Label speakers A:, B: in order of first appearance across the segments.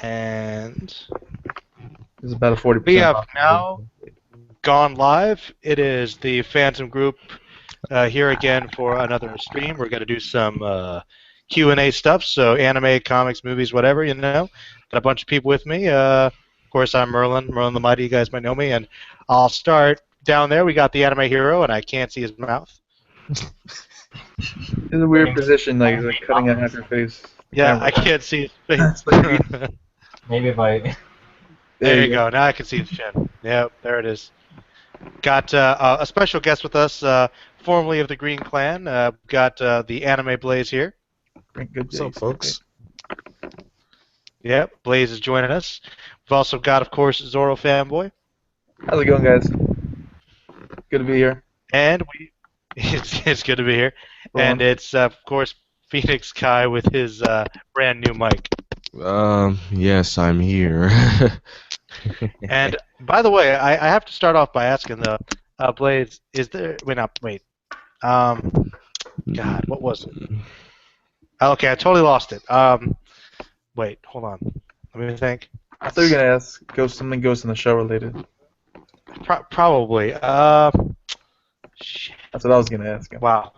A: And
B: This is about a 40%.
A: we have now gone live. It is the Phantom Group here again for another stream. We're going to do some Q&A stuff, so anime, comics, movies, whatever, you know. Got a bunch of people with me. Of course, I'm Merlin the Mighty. You guys might know me. And I'll start down there. We got the anime hero, and I can't see his mouth.
B: It's a weird position, like he's like cutting out half your face.
A: Yeah, I can't see his face.
C: Maybe if I...
A: There you go. Now I can see his chin. Yep, there it is. Got a special guest with us, formerly of the Green Clan. Got the Anime Blaze here.
D: What's up, folks?
A: Yep, Blaze is joining us. We've also got, of course, Zoro Fanboy.
B: How's it going, guys? Good to be here.
A: And it's good to be here. And it's, of course, Phoenix Kai with his brand new mic.
D: Yes, I'm here.
A: And by the way, I have to start off by asking the Blaze, is there? Wait. God, what was it? Okay, I totally lost it. Wait, hold on. Let me think.
B: I thought you were gonna ask something Ghost in the Shell related.
A: Probably.
B: Shit. That's what I was gonna ask him.
A: Wow.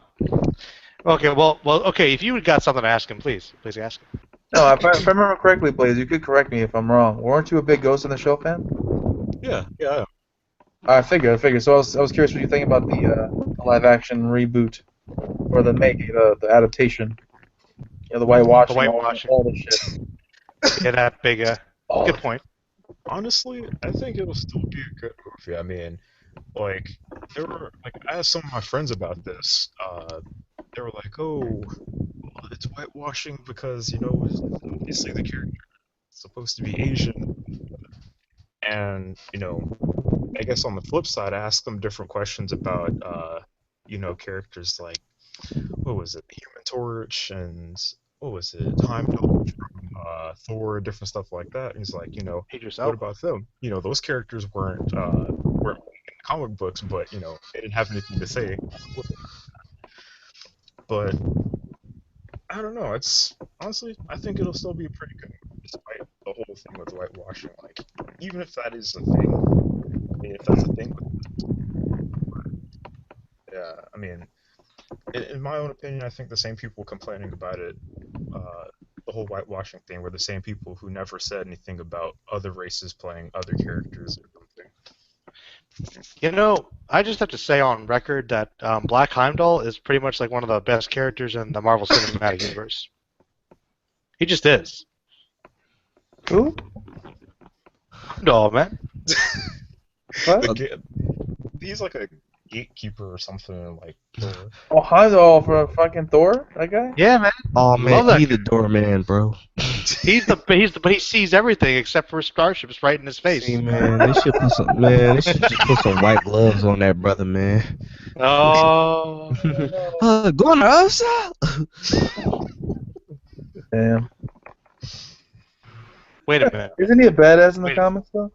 A: Okay, well, okay. If you got something to ask him, please ask him.
B: No, if I remember correctly, Blaze, you could correct me if I'm wrong. Weren't you a big Ghost in the Shell fan?
D: Yeah.
B: I figured. So I was curious what you think about the live-action reboot, or the adaptation. You know, the whitewashing.
A: The whitewashing.
B: All the shit.
A: Yeah, that big. Good point.
D: Honestly, I think it'll still be a good movie. I mean, like, I asked some of my friends about this. They were like, "Oh, it's whitewashing because obviously the character is supposed to be Asian." And I guess on the flip side, I asked them different questions about characters like, what was it, the Human Torch, and what was it, Heimdall from Thor, different stuff like that. And he's like, what about them? Those characters weren't in comic books, but they didn't have anything to say. But I don't know. It's honestly, I think it'll still be pretty good, despite the whole thing with whitewashing. Like, even if that is a thing, if that's a thing. Yeah, I mean, in my own opinion, I think the same people complaining about it, the whole whitewashing thing, were the same people who never said anything about other races playing other characters or something.
A: I just have to say on record that Black Heimdall is pretty much like one of the best characters in the Marvel Cinematic Universe. He just is.
B: Who?
A: Heimdall, man.
B: What?
D: He's like a gatekeeper or something, like Thor.
B: Oh, Heimdall for fucking Thor? That guy?
A: Yeah, man.
D: Oh
A: man,
D: he's the doorman, bro.
A: He sees everything except for starships right in his face.
D: See, man, they should just put some white gloves on that brother, man.
A: Oh.
D: Going to outside.
B: Damn.
A: Wait a minute.
B: Isn't he a badass in the comics though?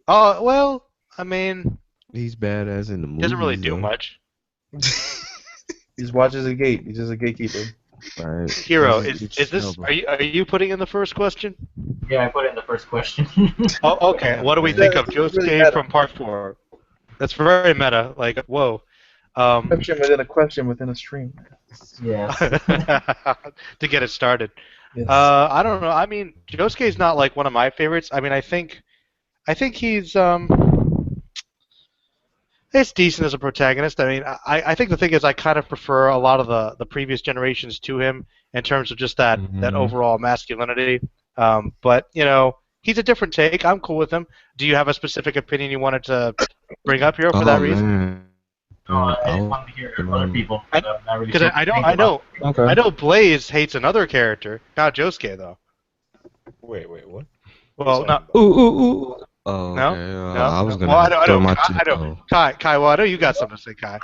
A: Oh, well, I mean,
D: he's badass in the movie.
A: Doesn't really do much.
B: He just watches a gate. He's just a gatekeeper.
A: Right. Hero, is this? Are you putting in the first question?
C: Yeah, I put it in the first question.
A: Oh, okay. What do we think of Josuke from Part 4? That's very meta. Like, whoa.
B: Question within a question within a stream.
C: Yeah.
A: To get it started.
B: Yes.
A: I don't know. I mean, Josuke's not like one of my favorites. I mean, I think he's it's decent as a protagonist. I mean, I think the thing is I kind of prefer a lot of the previous generations to him in terms of just that overall masculinity. But, he's a different take. I'm cool with him. Do you have a specific opinion you wanted to bring up here for that reason?
C: I wanted to hear other people.
A: Because I know Blaze hates another character, not Josuke, though.
D: Wait, what?
A: Well, not.
D: Ooh. Oh,
A: no?
D: Okay.
A: No?
D: I was gonna.
A: Well, I don't. Kai, well, I know you got something to say, Kai.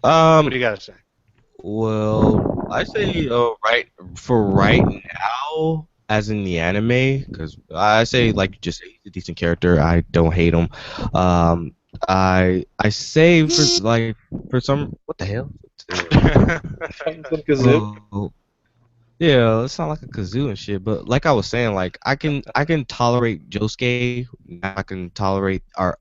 A: What do you got to say?
D: Well, I say right now, as in the anime, because I say, like you just say, he's a decent character. I don't hate him. I say for some, what the hell?
E: Yeah, it's not like a kazoo and shit, but like I was saying, like I can tolerate Josuke. I can tolerate our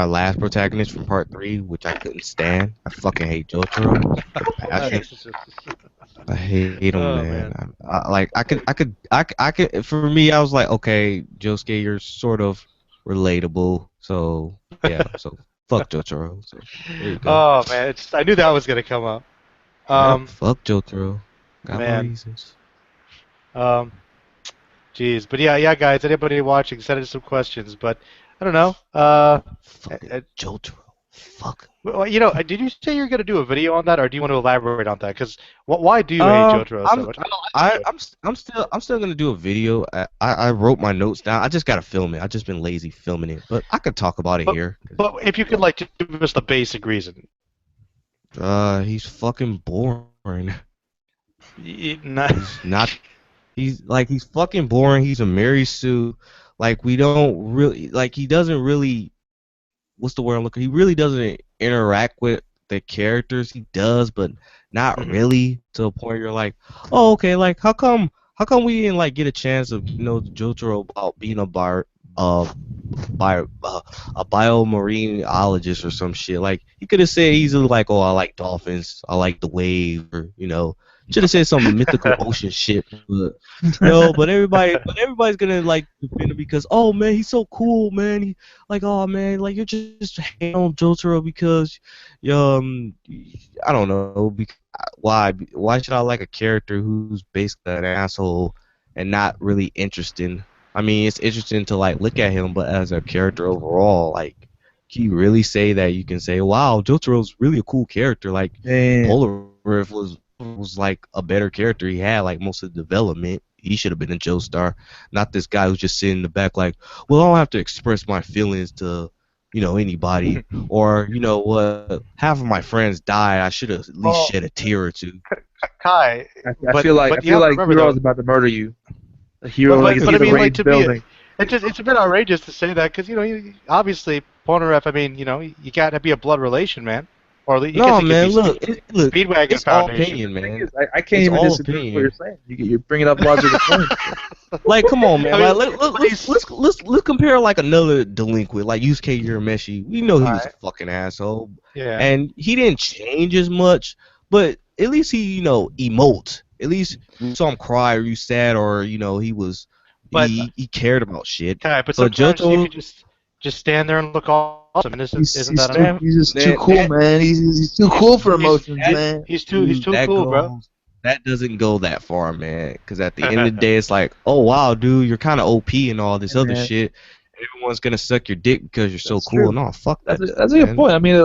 E: last protagonist from part 3, which I couldn't stand. I fucking hate Jotaro with a passion. I hate him,
A: Oh
E: man.
A: man.
E: I could. For me, I was like, okay, Josuke, you're sort of relatable. So yeah, so fuck Jotaro. So there you go.
A: Oh man, I knew that was gonna come up.
E: Yep,
A: Um,
E: fuck Jotaro. Got my
A: man.
E: reasons.
A: Um, Jeez, but yeah, guys. Anybody watching, send us some questions. But I don't know.
E: Fucking Jotaro. Fuck.
A: Well, did you say you're gonna do a video on that, or do you want to elaborate on that? Because why do you hate
E: Um,
A: Jotaro so
E: I'm
A: much? I like
E: I
A: Jotaro.
E: I'm still gonna do a video. I wrote my notes down. I just gotta film it. I just been lazy filming it, but I could talk about it
A: But
E: here.
A: but if you could like just give us the basic reason.
E: He's fucking boring.
A: Not,
E: He's not. He's fucking boring. He's a Mary Sue. Like we don't really like. He doesn't really. What's the word I'm looking? He really doesn't interact with the characters. He does, but not
A: Mhm.
E: really to a point you're like, oh, okay, like how come we didn't like get a chance of Jotaro about being uh by a biomarineologist or some shit. Like he could have said easily like, "Oh, I like dolphins. I like the wave," or should have said some mythical ocean shit. But no, but everybody's gonna like defend him because, oh man, he's so cool, man. He like, oh man, like you're just hating on Jotaro because, um, I don't know, because why should I like a character who's basically an asshole and not really interesting? I mean, it's interesting to like look at him, but as a character overall, like, can you really say that you can say, "Wow, Jotaro's really a cool character"? Like,
B: Damn.
E: Polaroid was like a better character. He had like most of the development. He should have been a Joestar, not this guy who's just sitting in the back like, "Well, I don't have to express my feelings to, anybody." Or what? Half of my friends died. I should have at least
A: Well,
E: shed a tear or two.
A: Kai,
B: I
A: but
B: feel like I
A: but you
B: feel
A: have to
B: like
A: remember
B: Hero's
A: though.
B: about to murder you. A
A: But
B: hero, like
A: but
B: it's
A: but I
B: the
A: mean, like
B: rage
A: to me,
B: building.
A: it's a bit outrageous to say that because obviously Polnareff. I mean, you gotta be a blood relation, man, or you guess
E: No,
A: it could be
E: man, look,
A: Speedwagon
E: it's all
A: Foundation.
E: opinion,
B: Thing
E: man.
B: is, I can't
E: It's
B: even
E: all
B: disagree with what you're
E: opinion.
B: saying. You're bringing up logical points.
E: Like, come on, man.
A: I
E: Like,
A: mean,
E: let,
A: but
E: let's let's let's let's compare like another delinquent, like Yusuke Urameshi. We know he was a
A: alright,
E: fucking asshole,
A: yeah.
E: and he didn't change as much, but at least he, emotes. At least we saw him cry, or you sad, or he was
A: But
E: he cared about shit.
A: But
E: But
A: sometimes you
E: Johto,
A: could just stand there and look awesome, and isn't that enough?
E: man,
B: He's just too
E: that
B: cool,
E: that
B: man. He's too cool for
A: He's
B: emotions,
A: he,
B: man.
A: he's
E: dude,
A: too cool, bro.
E: that doesn't go that far, man. Because at the end of the day, it's like, oh wow, dude, you're kind of OP and all this
B: Hey,
E: other
B: man,
E: shit. Everyone's gonna suck your dick because you're so
B: that's
E: cool.
B: true.
E: No, fuck that,
B: That's a good
E: man.
B: point. I mean,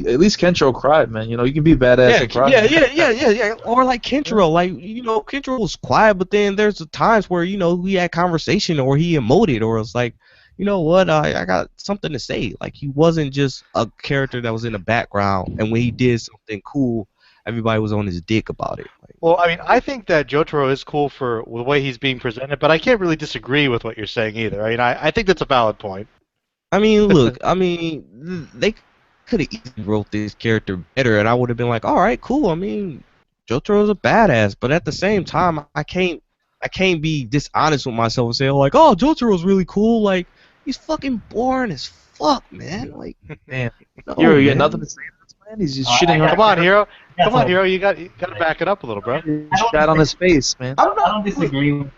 B: at least Kencho cried, man. You can be badass
E: Yeah,
B: and cry.
E: yeah. Or like
B: Yeah.
E: Kenshiro, like Kenshiro was quiet, but then there's times where we had conversation or he emoted, or it's like, you know what, I got something to say. Like he wasn't just a character that was in the background, and when he did something cool, everybody was on his dick about it. Like,
A: Well, I mean, I think that Jotaro is cool for the way he's being presented, but I can't really disagree with what you're saying either. I mean, I think that's a valid point.
E: I mean, look, they could have easily wrote this character better, and I would have been like, all right, cool. I mean, Jotaro's a badass, but at the same time, I can't be dishonest with myself and say like, oh, Jotaro's really cool. Like, he's fucking boring as fuck, man. Like,
B: Damn.
E: no,
B: You got nothing
E: man.
B: to say to this man? He's just
C: I
B: shitting on
C: got-
A: Come on, hero.
C: Yeah,
A: Come on,
C: so
A: hero. You gotta back it up a little, bro.
B: shat on his face, man.
C: I don't disagree with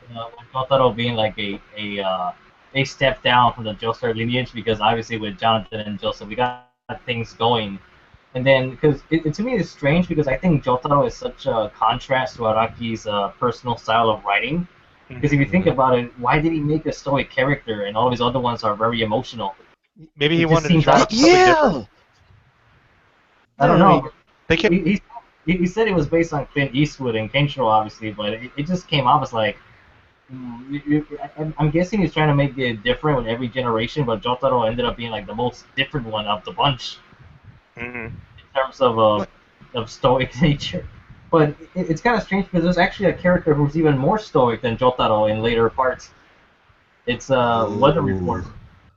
C: Jotaro being like a step down from the Joestar lineage because obviously with Jonathan and Joseph we got things going, and then because to me it's strange because I think Jotaro is such a contrast to Araki's personal style of writing. Because if you think about it, why did he make a stoic character and all his other ones are very emotional?
A: Maybe he
C: It just
A: wanted to
C: seems
A: try
C: out of
A: something different.
E: Yeah.
C: I don't
A: Yeah, I mean,
C: know.
A: they kept.
C: He said it was based on Clint Eastwood and Kenshiro, obviously, but it just came off as like. I'm guessing he's trying to make it different with every generation, but Jotaro ended up being like the most different one of the bunch
A: Mhm.
C: in terms of stoic nature. But it's kind of strange because there's actually a character who's even more stoic than Jotaro in later parts. It's Weather Report.
E: Ooh.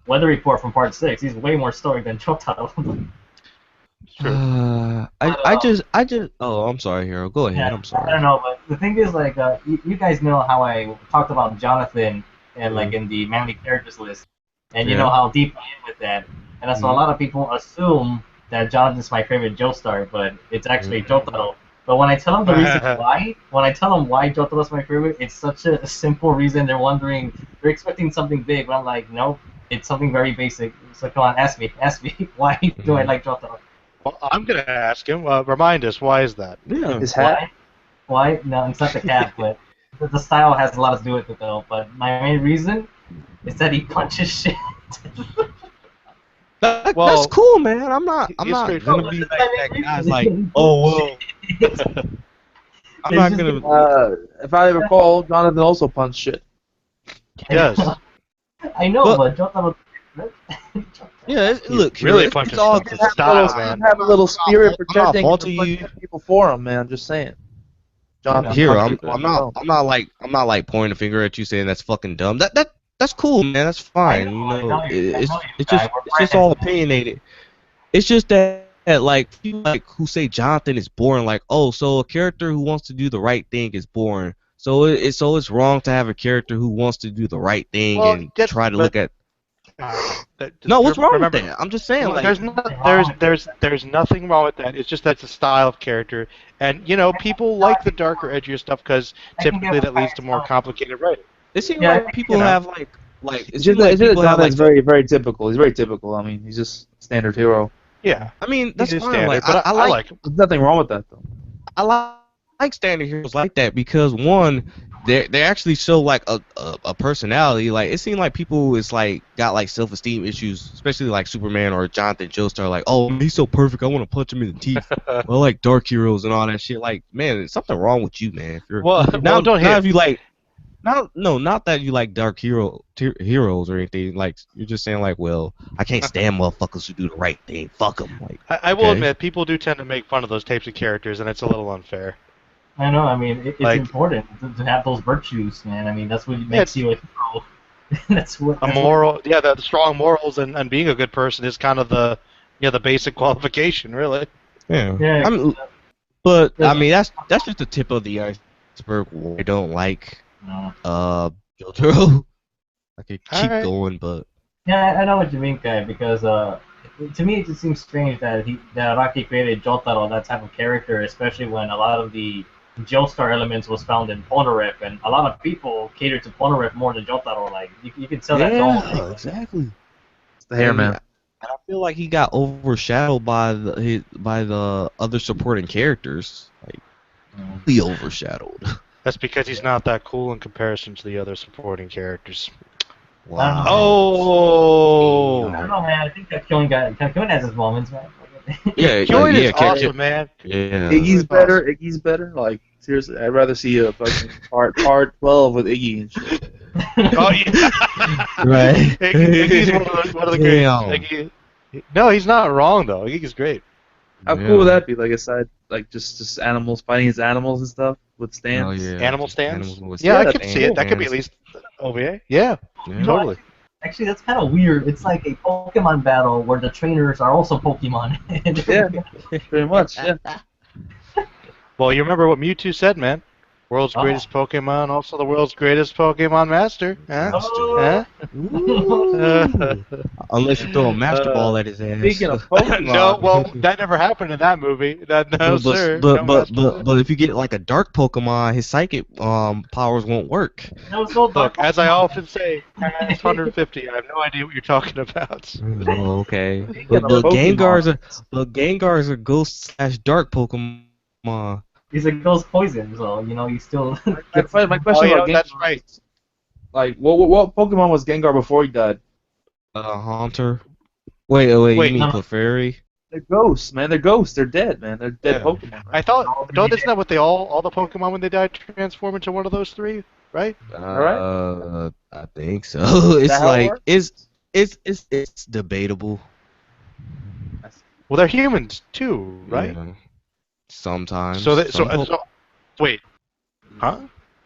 C: Weather Report from Part 6. He's way more stoic than Jotaro.
E: I just. Oh, I'm sorry, Hero. Go ahead.
C: Yeah,
E: I'm sorry.
C: I don't know, but the thing is, like, you guys know how I talked about Jonathan and like in the manly characters list, and you know
E: Yeah.
C: how deep I am with that, and so a lot of people assume that Jonathan's my favorite Joestar, but it's actually Jotaro. But when I tell them the reason why, when I tell them why Jotaro's my favorite, it's such a simple reason. They're wondering, they're expecting something big, but I'm like, nope, it's something very basic. So come on, ask me, why do I like Jotaro?
A: Well, I'm gonna ask him. Remind us, why is that?
E: Yeah.
B: His hat.
C: Why? No, it's not the cat, but the style has a lot to do with it, though. But my main reason is that he punches shit.
E: That's
A: Well,
E: cool, man. I'm not
A: he's
E: gonna
A: straightforward.
E: be like that guy's like, oh well. I'm not gonna.
B: If I recall, Jonathan also punched shit.
A: He does.
C: I know, but Jotaro.
E: Yeah, look,
A: really
E: it's
A: punches
E: all
A: stuff.
E: good.
A: It's style, man.
B: Have a little spirit
E: I'm not
B: protecting
E: faulting you.
B: people for him, man. I'm just saying. Jonathan
E: Here,
B: punched
E: I'm
B: it.
E: not like pointing a finger at you saying that's fucking dumb. That's cool, man. That's fine.
C: I
E: You
C: know
E: know,
C: you
E: it's
C: guys.
E: it's just all opinionated. It's just that like people like who say Jonathan is boring, like, oh, so a character who wants to do the right thing is boring. So it's wrong to have a character who wants to do the right thing
A: Well,
E: and try to look at.
A: Just
E: No, what's wrong
A: remember,
E: with that? I'm just saying, like,
A: there's nothing wrong with that. It's just that's a style of character, and you know people like the darker, edgier stuff because typically that leads to more complicated writing.
E: it seems
C: Yeah,
E: like people
A: you know.
E: have like it
B: It's
E: seems
B: just that
E: like people have
B: Jonathan's
E: like.
B: very typical. He's very typical. I mean, he's just a standard hero.
A: Yeah,
E: I mean, that's
A: he's a
E: fine.
A: standard,
E: Like,
A: but
E: I
A: I
E: like
A: like him.
B: There's nothing wrong with that, though.
E: I like standard heroes like that because one, they actually show like a personality. Like it seemed like people is like got like self-esteem issues, especially like Superman or Jonathan Joestar. Like, oh, he's so perfect, I want to punch him in the teeth. I like dark heroes and all that shit. Like, man, there's something wrong with you, man. If you're
A: Well, don't
E: now
A: hit.
E: if you like. Not that you like dark heroes or anything. Like you're just saying like, well, I can't stand motherfuckers who do the right thing. Fuck them. Like,
A: I will
E: okay.
A: admit, people do tend to make fun of those types of characters, and it's a little unfair.
C: I know. I mean, it's
A: Like-
C: important to have those virtues, man. I mean, that's what makes
A: it's-
C: you a hero. that's what.
A: A moral, yeah, the strong morals and being a good person is kind of the basic qualification, really.
E: Yeah.
C: Yeah.
E: But I mean, that's just the tip of the iceberg. I don't like Jotaro. I could keep
A: Alright.
E: going, but
C: Yeah, I know what you mean, Kai. Because to me, it just seems strange that Araki created Jotaro, that type of character, especially when a lot of the Joestar elements was found in Polnareff, and a lot of people cater to Polnareff more than Jotaro. Like you can tell that.
E: yeah, exactly.
B: It's the hair, man.
E: And I feel like he got overshadowed by the other supporting characters. Like, he overshadowed.
A: That's because he's not that cool in comparison to the other supporting characters.
E: Wow.
A: Oh!
C: I don't know, man. I think that Kyoin has his moments, man.
E: Yeah,
A: Kyoin is
E: yeah,
A: awesome, man.
E: Yeah.
B: Iggy's better. Iggy's better. Like seriously, I'd rather see a fucking part 12 with Iggy and shit.
A: Oh yeah.
E: Right.
A: Iggy's one of the great.
E: Damn.
A: Iggy, no, he's not wrong though. Iggy's great.
B: How cool would that be? Like aside, like just animals fighting as animals and stuff with stands.
E: Oh, yeah.
A: Animal stands.
E: Animals with
A: Yeah, I
B: Yeah,
A: could
B: that's
A: see it.
B: cool,
A: That could be at least OVA. Yeah,
E: Yeah.
A: totally.
C: Actually, that's kind of weird. It's like a Pokemon battle where the trainers are also Pokemon.
B: Yeah, pretty much. Yeah.
A: Well, you remember what Mewtwo said, man? World's
C: Oh.
A: greatest Pokemon, also the world's greatest Pokemon master. Huh?
C: Oh.
E: Ooh. Unless you throw a master ball at his ass.
B: Speaking of Pokemon,
A: No, well, that never happened in that movie. No, sir. No master.
E: But if you get like a dark Pokemon, his psychic powers won't work.
C: No, it's no
A: Look,
C: Dark
A: as I
C: Pokemon.
A: often say, it's 150. I have no idea what you're talking about.
E: Oh, okay.
B: Speaking
E: But
B: of
E: Gengar's a ghost / dark Pokemon.
C: He's a ghost poison, so you still.
B: my question
A: Oh, yeah,
B: about Gengar,
A: that's right.
B: like what Pokemon was Gengar before he died?
E: Haunter. Wait, you
A: Wait,
E: mean
C: no.
E: Clefairy?
B: They're ghosts, man. They're ghosts. They're dead, man. They're dead
E: Yeah.
B: Pokemon. Right?
A: I thought, isn't that what they all the Pokemon when they die transform into one of those three, right?
E: I think so. It's
B: that how it
E: like
B: works?
E: it's debatable.
A: Well, they're humans too, right?
E: Yeah. Sometimes.
A: So,
E: Some
A: wait, huh?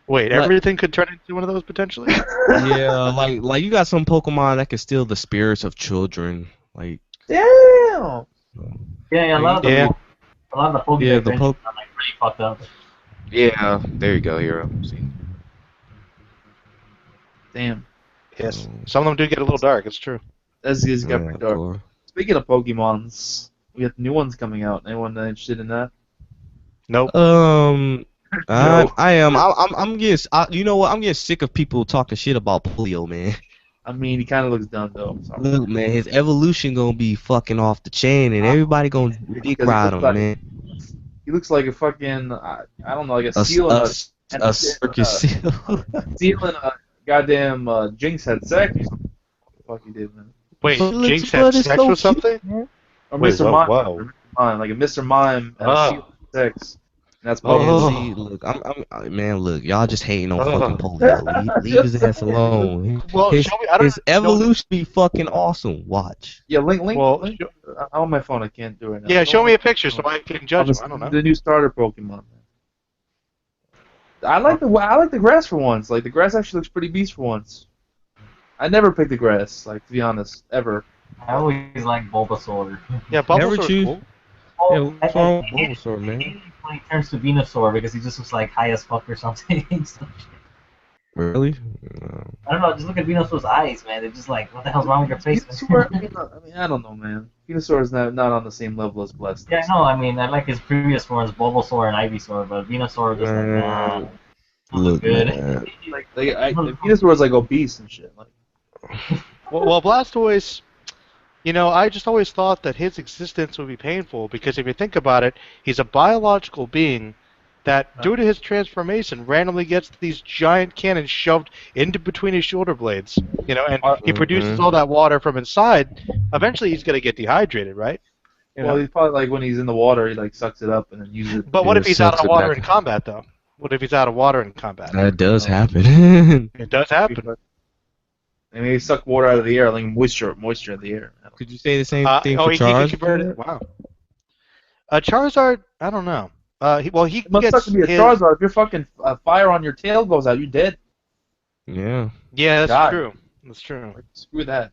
A: Wait,
E: What?
A: everything could turn into one of those potentially?
E: yeah, like you got some Pokemon that can steal the spirits of children. Like
B: Damn.
C: Yeah, a lot of the
A: Yeah.
C: a lot of the Pokemon
E: Yeah, the
C: adventures are like pretty fucked up.
E: Yeah, there you go, hero. See.
B: Damn.
A: Yes.
E: So,
A: Some of them do get a little dark. It's true.
B: This is got
E: yeah,
B: pretty
E: of
B: dark.
E: course.
B: Speaking of Pokemons, we got new ones coming out. Anyone interested in that?
A: Nope.
E: I am. I'm getting. You know what? I'm getting sick of people talking shit about polio, man.
B: I mean, he kind of looks dumb though. Sorry.
E: Look, man, his evolution gonna be fucking off the chain, and everybody gonna dick
B: Because he
E: ride
B: looks
E: him,
B: like
E: man.
B: he looks like a fucking I don't know, like a
E: A,
B: seal and
E: a circus seal.
B: seal and a goddamn Jinx had sex. Or something. What the fuck he did, man?
A: Wait,
E: But
A: Jinx
E: but
A: had
E: it's
A: sex
E: so
A: with
E: cute,
A: something?
E: man.
B: Or
A: Wait,
B: Mr.
A: whoa,
B: Mime,
A: whoa.
B: or Mr. Mime, like a Mr. Mime and a
A: Oh.
B: seal had sex. And that's
A: Oh.
E: Man,
B: Pokemon.
E: see, look, man, look, y'all just hating on
A: Oh.
E: fucking polio. Leave his ass alone.
A: Well,
E: His,
A: show me. I don't
E: his evolution be fucking awesome. Watch.
B: Yeah, link.
A: Well,
B: link. On my phone, I can't do it right now.
A: Yeah, show me a picture so I can judge him. I don't know.
B: The new starter Pokemon. I like the grass for once. Like the grass actually looks pretty beast for once. I never picked the grass, like to be honest, ever.
C: I always like Bulbasaur.
A: Yeah,
E: Never
A: Bulbasaur's
E: choose-
A: cool.
E: Yeah, what's wrong with Bulbasaur, man?
C: When he turns to Venusaur because he just looks like high as fuck or something.
E: Really?
C: I don't know, just look at Venusaur's eyes, man. They're just like, what the hell's wrong with your face,
B: Venusaur,
C: man?
B: I mean, I don't know, man. Venusaur is not on the same level as Blessed.
C: Yeah, I know. I mean, I like his previous forms, Bulbasaur and Ivysaur, but Venusaur just like, nah.
E: Look,
C: Good.
E: man.
B: Venusaur is like obese and shit. Like,
A: Well, Blastoise, you know, I just always thought that his existence would be painful because if you think about it, he's a biological being that, due to his transformation, randomly gets these giant cannons shoved into between his shoulder blades. You know, and he produces all that water from inside. Eventually, he's going to get dehydrated, right? You
B: well,
A: know?
B: he's probably like when he's in the water, he like sucks it up and then uses it.
A: But what
E: Yeah,
A: if he's out
E: sucks
A: of
E: it
A: water
E: back.
A: in combat, though? What if he's out of water in combat?
E: That does happen.
A: It does happen.
B: I mean, he suck water out of the air, like moisture in the air.
E: Could you say the same thing
A: Oh,
E: for
A: he can
E: Charizard?
A: convert it. Wow. Charizard, I don't know. He
B: It must suck
A: gets
B: to be a
A: his...
B: Charizard. If your fucking fire on your tail goes out, you're dead.
E: Yeah.
A: Yeah, that's
B: God.
A: true. That's true.
B: Like, screw that.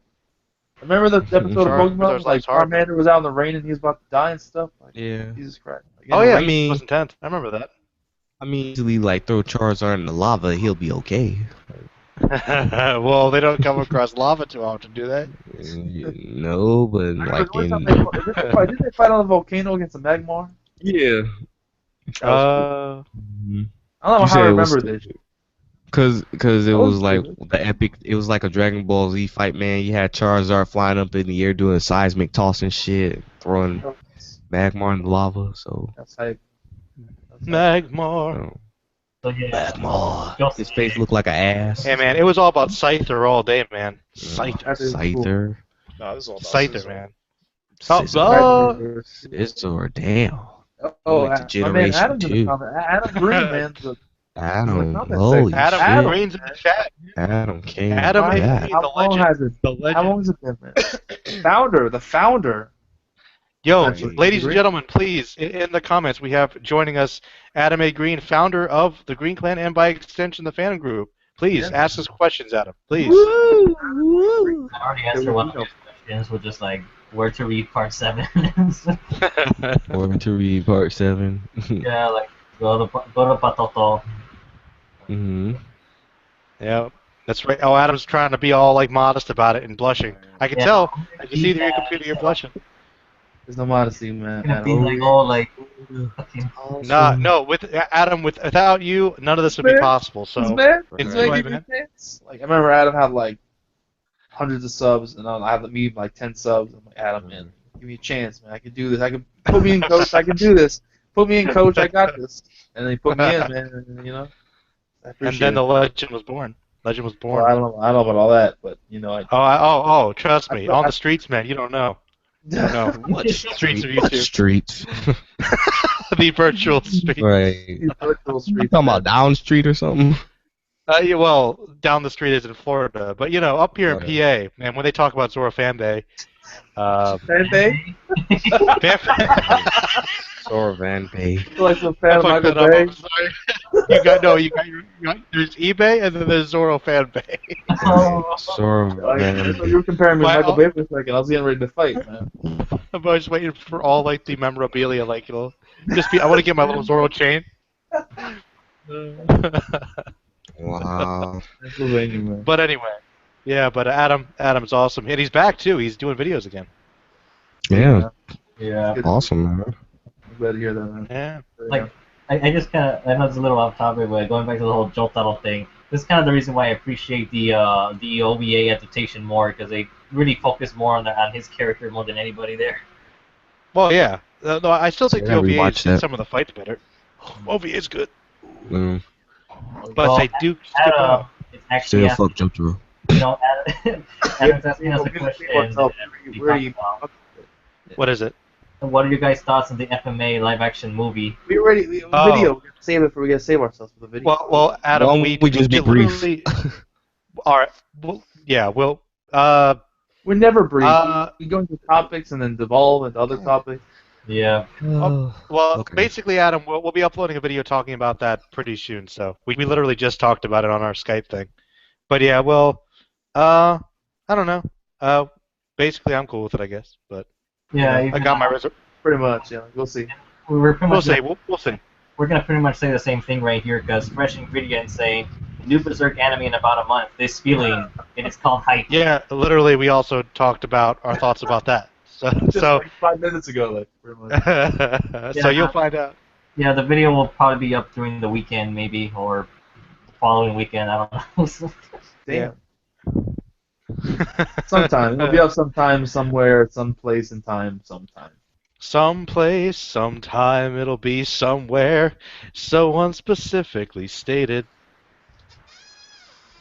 B: Remember the episode of Pokemon?
A: Charizard's
B: Like
A: hard, man.
B: Charmander was out in the rain and he was about to die and stuff. Like,
E: Yeah.
B: Jesus Christ. Like,
A: Oh yeah,
E: I mean-
A: it was intense. I remember that.
E: I mean, easily like throw Charizard in the lava, he'll be okay.
A: Well, they don't come across lava too often, do they?
E: No, but like
B: Didn't
E: in
B: they fight on the volcano against the Magmar?
E: yeah.
B: I don't know how I remember this.
E: Cause it
B: That was
E: was like
B: cool.
E: the epic. It was like a Dragon Ball Z fight, man. You had Charizard flying up in the air doing seismic tossing shit, throwing Magmar in the lava. So
B: That's hype.
A: Magmar.
C: So yeah,
E: Magmar. His face looked like an ass.
A: Hey man, it was all about Scyther all day, man. Scyther.
B: That is cool.
E: Scyther.
D: No, this is all about
A: Scyther,
D: Scissor.
A: man.
E: Scissor. Scissor, damn.
B: Oh,
E: Like the
B: my man
E: Generation
B: Adam's in the
E: 2.
B: comment. Adam Green, man.
E: Adam,
B: comment
E: holy
B: section.
A: Adam
E: shit.
A: Green's in the chat.
E: Adam came.
A: Adam
E: with
A: is
E: that.
B: How
A: the
B: long
A: legend.
B: has it?
A: The
B: How long
A: legend.
B: has it been, man? The founder.
A: Yo,
B: Actually,
A: ladies and
B: Green.
A: gentlemen, please, in the comments, we have joining us Adam A. Green, founder of the Green Clan and by extension the fan group. Please
B: Yeah.
A: ask us questions, Adam. Please.
C: I already answered one of those questions with just like where to read part 7.
E: Or to read part 7.
C: Yeah, like go to Patoto.
E: hmm
A: Yeah, that's right. Oh, Adam's trying to be all like modest about it and blushing. I can
C: Yeah.
A: tell. I can see through your computer you're blushing.
B: There's no modesty, man.
C: Gonna be like all like fucking.
A: No, with Adam, without you, none of this would be
B: Man.
A: possible. So
B: man,
A: It's
B: it's
A: right,
B: making
A: man.
B: sense. Like I remember Adam had like hundreds of subs, and I had me like 10 subs. I'm like, Adam, man, give me a chance, man. I can do this. I can put me in, coach. I can do this. Put me in, coach. I got this. And then he put me in, man. And, you know, I
A: and
B: appreciate
A: then
B: it.
A: the legend was born. Legend was born.
B: Well, I don't know about all that, but you know,
A: Oh, trust me. On the streets, man, you don't know. No,
E: What
A: streets of
E: What
A: YouTube.
E: streets?
A: The virtual street.
E: Right.
B: These virtual
E: You
B: streets,
E: talking
B: man.
E: about Down Street or something?
A: Yeah, well, down the street is in Florida, but you know, up here in PA, man, when they talk about Zora Fanbay,
B: Fanbay?
E: Sora Van Bay.
B: You like some
A: I
B: fan of
A: fucked
B: Michael
A: that up.
B: Bay?
A: I'm sorry. There's eBay and then there's Zoro Fan Bay.
E: Sora
B: Like,
E: Van
B: you were comparing me to
A: Why,
B: Michael Bay for a second. I was getting ready to fight, man.
A: I'm always waiting for all like the memorabilia, like it'll just be. I want to get my little Zoro chain.
E: Wow.
B: Pennsylvania, man.
A: But anyway, yeah. But Adam's awesome, and he's back too. He's doing videos again.
E: Yeah.
C: Yeah.
B: Good.
E: Awesome, man.
B: I'm glad to hear that, man.
A: Yeah.
C: Like, I just kind of, I know it's a little off topic, but going back to the whole jotaro thing, this is kind of the reason why I appreciate the OVA adaptation more, because they really focus more on his character more than anybody there.
A: Well, yeah. No, I still think the
E: Yeah,
A: OVA
E: rewatched
A: is
E: that.
A: some of the fights better. OVA is good,
E: Mm.
A: but
C: Well,
A: they do skip out.
C: It's actually
E: Still fuck Jotaro.
C: you know, Adam's asking us a question.
B: Where are you?
A: What is it?
C: What are your guys' thoughts on the FMA live-action movie?
B: We already
A: Oh.
B: video. We gotta save it for we gotta save ourselves for the video.
A: Well, Adam,
E: Well,
A: we
E: just be brief.
A: literally- all right. Well, yeah. Well,
B: We're never brief.
A: uh,
B: We go into topics and then devolve into other topics.
C: Yeah.
A: well,
E: Okay.
A: basically, Adam, we'll be uploading a video talking about that pretty soon. So we literally just talked about it on our Skype thing. But yeah, well, I don't know. Basically, I'm cool with it, I guess. But
C: Yeah.
A: I got my
B: Pretty much, yeah. We'll see.
C: We're pretty
A: We'll
C: much
A: see. We'll see.
C: we're gonna pretty much say the same thing right here, because Fresh Ingredient saying new Berserk anime in about a month. This feeling, and it's called hype.
A: Yeah, literally, we also talked about our thoughts about that.
B: Just like 5 minutes ago, like pretty much.
A: So you'll find out.
C: Yeah, the video will probably be up during the weekend, maybe, or the following weekend. I don't know.
B: Damn. Sometime. It'll be up sometime, somewhere, someplace in time, sometime.
A: Someplace, sometime, it'll be somewhere, so unspecifically stated.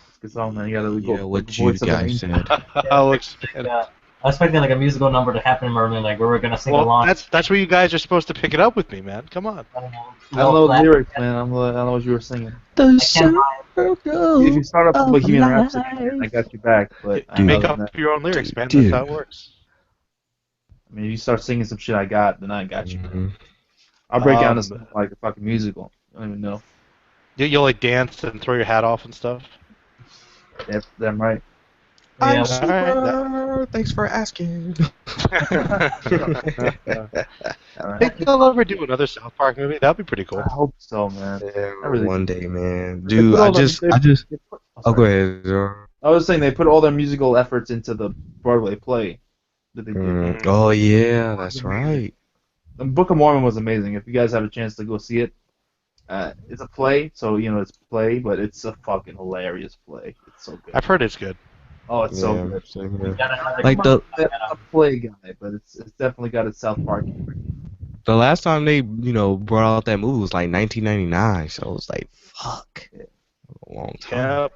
B: It's a good song, man. You gotta
E: Yeah,
B: go.
E: what
B: the
E: you
B: voice of an
E: guys
B: angel.
E: said.
A: I'll expand.
C: Yeah, I was expecting like a musical number to happen in Merlin, like where we're gonna sing
A: Well,
C: along.
A: that's where you guys are supposed to pick it up with me, man. Come on.
B: I don't know the lyrics, man. I don't know what you were singing.
E: The
C: circle
B: If you start up with Bohemian Rhapsody, I got you back. But I
A: Make
B: know
A: up
B: that-
A: your own lyrics, man.
E: Dude.
A: That's how it works.
B: I mean, if you start singing some shit I got, then I got you.
E: Mhm.
B: I'll break down this
A: Um,
B: like a fucking musical. I don't even know.
A: You'll like dance and throw your hat off and stuff.
B: That's damn right.
C: Yeah,
E: I'm
A: Alright,
E: super. Thanks for asking.
A: Think they'll ever do another South Park movie? That'd be pretty cool.
B: I hope so, man.
E: Yeah,
B: really
E: one day, man.
B: They
E: Dude,
B: put all
E: I
B: the-
E: just.
B: they- they put-
E: Oh, go ahead. Zoro.
B: I was saying they put all their musical efforts into the Broadway play that they did.
E: Oh yeah, that's right.
B: The Book of Mormon was amazing. If you guys have a chance to go see it, it's a play, so you know it's a play, but it's a fucking hilarious play. It's so good.
A: I've heard it's good.
B: Oh, it's so
E: Yeah,
B: good.
E: same
C: we
E: here.
C: gotta have
E: Like
C: the
B: I'm a play guy, but it's definitely got its South Park.
E: The last time they, brought out that movie was like 1999, so it was like, fuck, a long time.
A: Yep.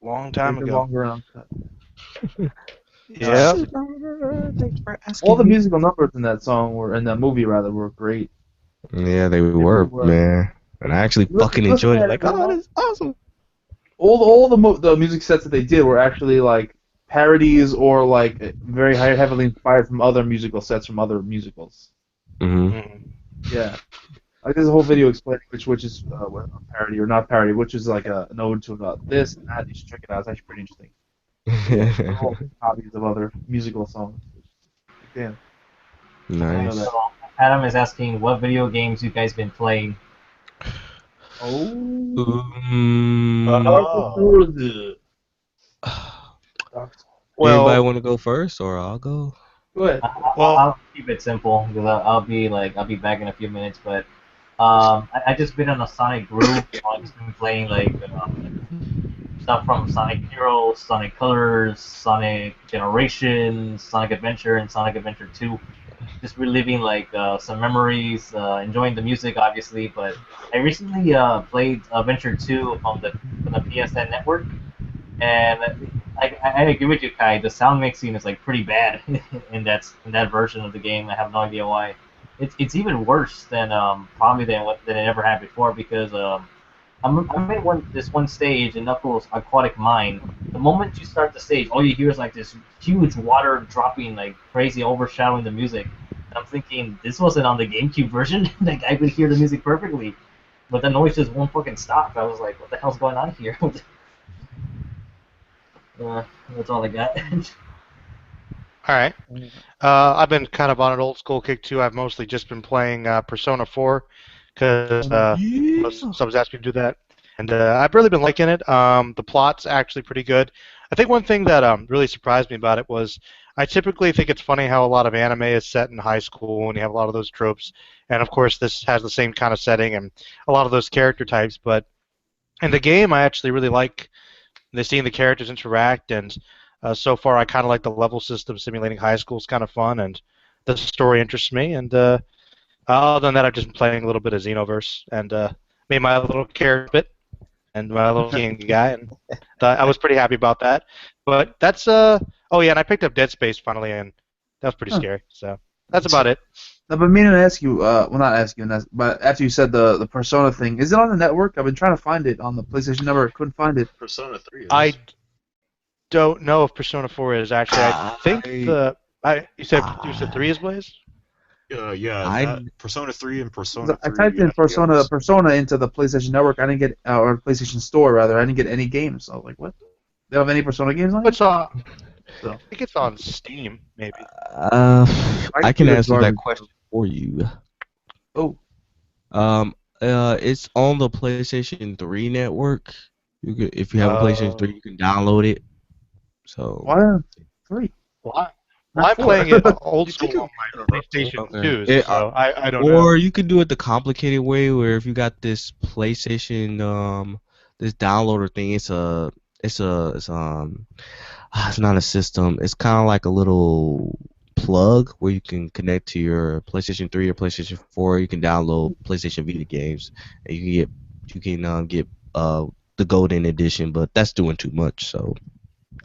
A: Long time
B: Take a
A: ago.
B: longer uncut.
A: Yep.
E: Thanks for asking.
B: All the musical numbers in that song in that movie were great.
E: Yeah, they were,
B: were.
E: man. And I actually
B: Look-
E: fucking
B: look
E: enjoyed
B: at
E: it. Like,
B: it,
E: oh, that's awesome.
B: All the music sets that they did were actually like parodies or like very heavily inspired from other musical sets from other musicals.
E: Hmm.
A: Mhm.
B: Yeah, like there's a whole video explaining which is what, a parody or not parody, which is like an ode to this and that. You should check it out. It's actually pretty interesting. They're all copies of other musical songs. Damn.
E: Nice.
B: that.
C: So, Adam is asking what video games you guys been playing.
B: Oh.
A: Well-
E: Anybody want to go first, or I'll go?
B: Go ahead.
A: Well-
C: I'll keep it simple because I'll be back in a few minutes. But I just been on a Sonic groove. I've just been playing like stuff from Sonic Heroes, Sonic Colors, Sonic Generations, Sonic Adventure, and Sonic Adventure 2. Just reliving like some memories, enjoying the music obviously. But I recently played Adventure 2 on the PSN network, and I agree with you, Kai. The sound mixing is like pretty bad in that version of the game. I have no idea why. It's even worse than probably than it ever had before because I'm in this one stage in Knuckles' Aquatic Mine. The moment you start the stage, all you hear is like this huge water dropping like crazy, overshadowing the music. And I'm thinking this wasn't on the GameCube version. Like I could hear the music perfectly, but the noise just won't fucking stop. I was like, what the hell's going on here? That's all I got.
A: All right. I've been kind of on an old school kick too. I've mostly just been playing Persona 4 because most subs asked me to do that, and I've really been liking it. The plot's actually pretty good. I think one thing that really surprised me about it was I typically think it's funny how a lot of anime is set in high school and you have a lot of those tropes, and of course this has the same kind of setting and a lot of those character types. But in the game, I actually really like seeing the characters interact, and so far I kind of like the level system simulating high school is kind of fun, and the story interests me. And other than that, I've just been playing a little bit of Xenoverse and made my little character bit and my little king guy, and I was pretty happy about that. But that's oh yeah, and I picked up Dead Space finally, and that was pretty scary. So that's about it.
B: I've been meaning to ask you, well, not ask you, but after you said the Persona thing, is it on the network? I've been trying to find it on the PlayStation Network. Couldn't find it.
D: Persona 3 is.
A: I don't know if Persona 4 is actually. I think you said 3 is Blaze.
D: Persona 3 and Persona 3.
B: I typed in Persona into the PlayStation Network. I didn't get, or PlayStation Store rather. I didn't get any games. So I was like, what? They don't have any Persona games on it?
A: It's on. So. I think it's on Steam, maybe.
E: I can answer that question for you.
B: Oh.
E: It's on the PlayStation 3 network. If you have a PlayStation 3, you can download it. So.
B: Why 3?
A: Why? Well, I'm playing it old school on my PlayStation 2, so I don't know.
E: Or you can do it the complicated way, where if you got this PlayStation, this downloader thing, it's not a system. It's kind of like a little plug where you can connect to your PlayStation 3 or PlayStation 4. You can download PlayStation Vita games, and you can get the Golden Edition, but that's doing too much. So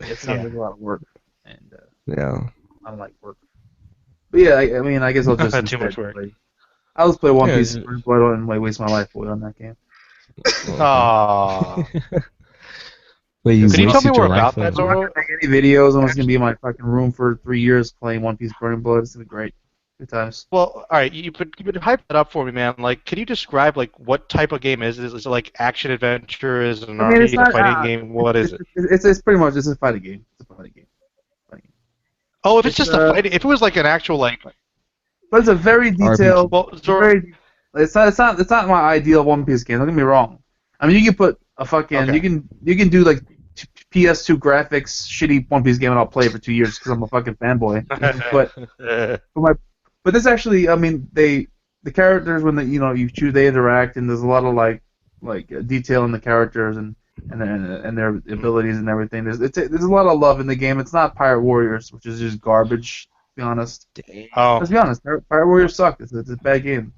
B: it sounds like a lot of work, and
E: yeah.
B: I don't like work. But yeah, I mean, I guess I'll just
A: too much work.
B: I'll just play One Piece, but I don't waste my life away on that game.
A: Aww.
E: Wait,
A: can you tell me more about that,
B: I'm
A: Zoro?
B: not gonna make any videos. I'm just gonna be in my fucking room for 3 years playing One Piece Burning Blood. It's gonna be great. Good times.
A: Well, all right, you've been hyped that up for me, man. Like, can you describe like what type of game is it? Is it like action adventure? Is it an RPG fighting game? What is it?
B: It's pretty much a fighting game. It's a fighting game.
A: Oh, if it's just a fighting, if it was like an actual like.
B: But it's a very detailed.
A: Well,
B: it's not my ideal One Piece game. Don't get me wrong. I mean, you can put a fucking you can do like PS2 graphics shitty One Piece game and I'll play it for 2 years because I'm a fucking fanboy. but this actually, I mean, the characters when you choose, they interact, and there's a lot of like detail in the characters and their abilities and everything. There's a lot of love in the game. It's not Pirate Warriors, which is just garbage, to be honest. Let's be honest, Pirate Warriors suck. It's a bad game.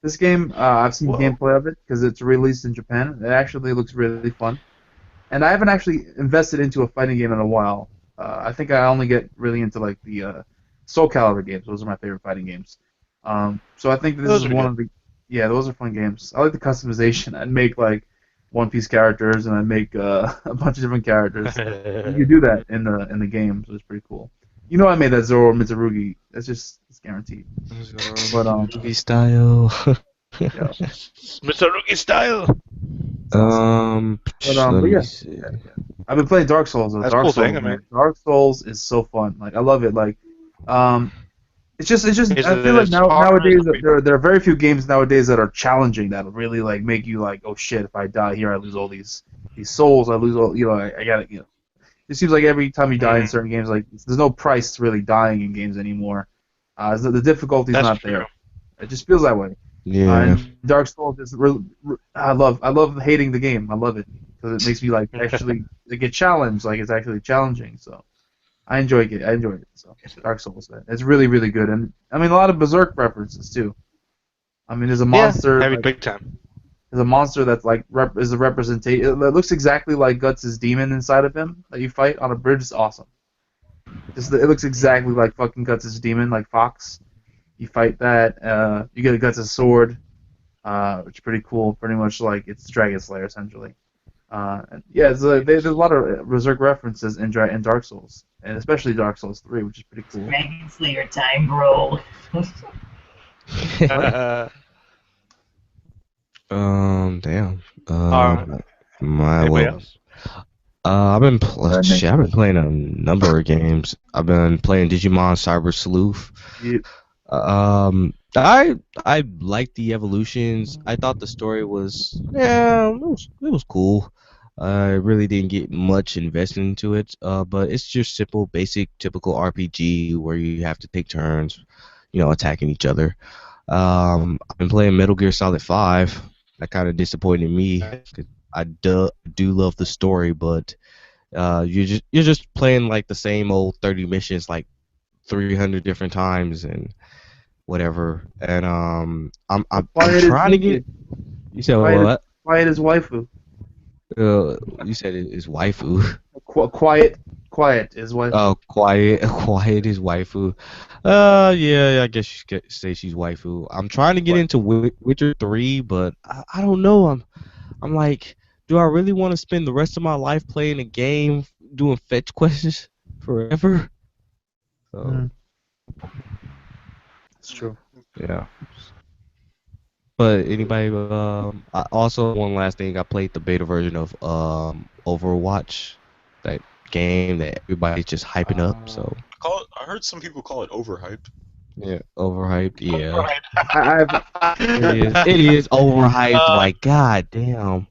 B: This game, I've seen gameplay of it because it's released in Japan. It actually looks really fun. And I haven't actually invested into a fighting game in a while. I think I only get really into like the Soul Calibur games. Those are my favorite fighting games. So I think this is one of the... Yeah, those are fun games. I like the customization. I'd make like One Piece characters, and I'd make a bunch of different characters. You can do that in the game, so it's pretty cool. You know I made that Zoro Mitsurugi. It's guaranteed. But
E: Mitsurugi style.
A: Mitsurugi style.
B: I've been playing Dark Souls.
A: That's a cool thing, I mean.
B: Dark Souls is so fun. Like I love it. Like, it's just. I feel like nowadays there are very few games nowadays that are challenging that really like make you like, oh shit, if I die here I lose all these souls. I lose all. I got it. It seems like every time you die in certain games, like there's no price to really dying in games anymore. The difficulty's not there. It just feels that way.
E: Yeah.
B: And Dark Souls is really, I love hating the game. I love it because it makes me like actually get challenged. Like it's actually challenging. So I enjoy it. So Dark Souls, man. It's really really good. And I mean a lot of Berserk references too. I mean there's a monster.
A: Yeah, big time.
B: There's a monster that's like is a representation. It looks exactly like Guts' demon inside of him that you fight on a bridge. It's awesome. It looks exactly like fucking Guts' demon, like Fox. You fight that. You get a Guts' sword, which is pretty cool. Pretty much like it's Dragon Slayer essentially. And yeah, there's a lot of Berserk references in Dark Souls. and especially Dark Souls 3, which is pretty cool.
C: Dragon Slayer time, bro.
E: Damn.
A: Alright. Anybody
E: Well,
A: else?
E: I've been playing a number of games. I've been playing Digimon Cyber Sleuth.
B: Yeah.
E: I liked the evolutions. I thought the story was it was cool. I really didn't get much invested into it. But it's just simple, basic, typical RPG where you have to take turns, attacking each other. I've been playing Metal Gear Solid 5. That kind of disappointed me. 'Cause I do love the story, but you're just playing like the same old 30 missions like 300 different times and whatever. And I'm
B: Quiet is
E: trying to get.
B: needed.
E: You said
B: Quiet,
E: what?
B: quiet is waifu.
E: You said it is waifu.
B: Quiet is waifu.
E: Oh, quiet is waifu. Yeah, I guess you could say she's waifu. I'm trying to get into Witcher 3, but I don't know. I'm like, do I really want to spend the rest of my life playing a game doing fetch quests forever? So,
B: That's true.
E: yeah. But anybody, also one last thing, I played the beta version of Overwatch, that game that everybody's just hyping up. So
D: I heard some people call it overhyped.
E: yeah, overhyped. Yeah,
B: I've
E: it is overhyped. Like, god damn.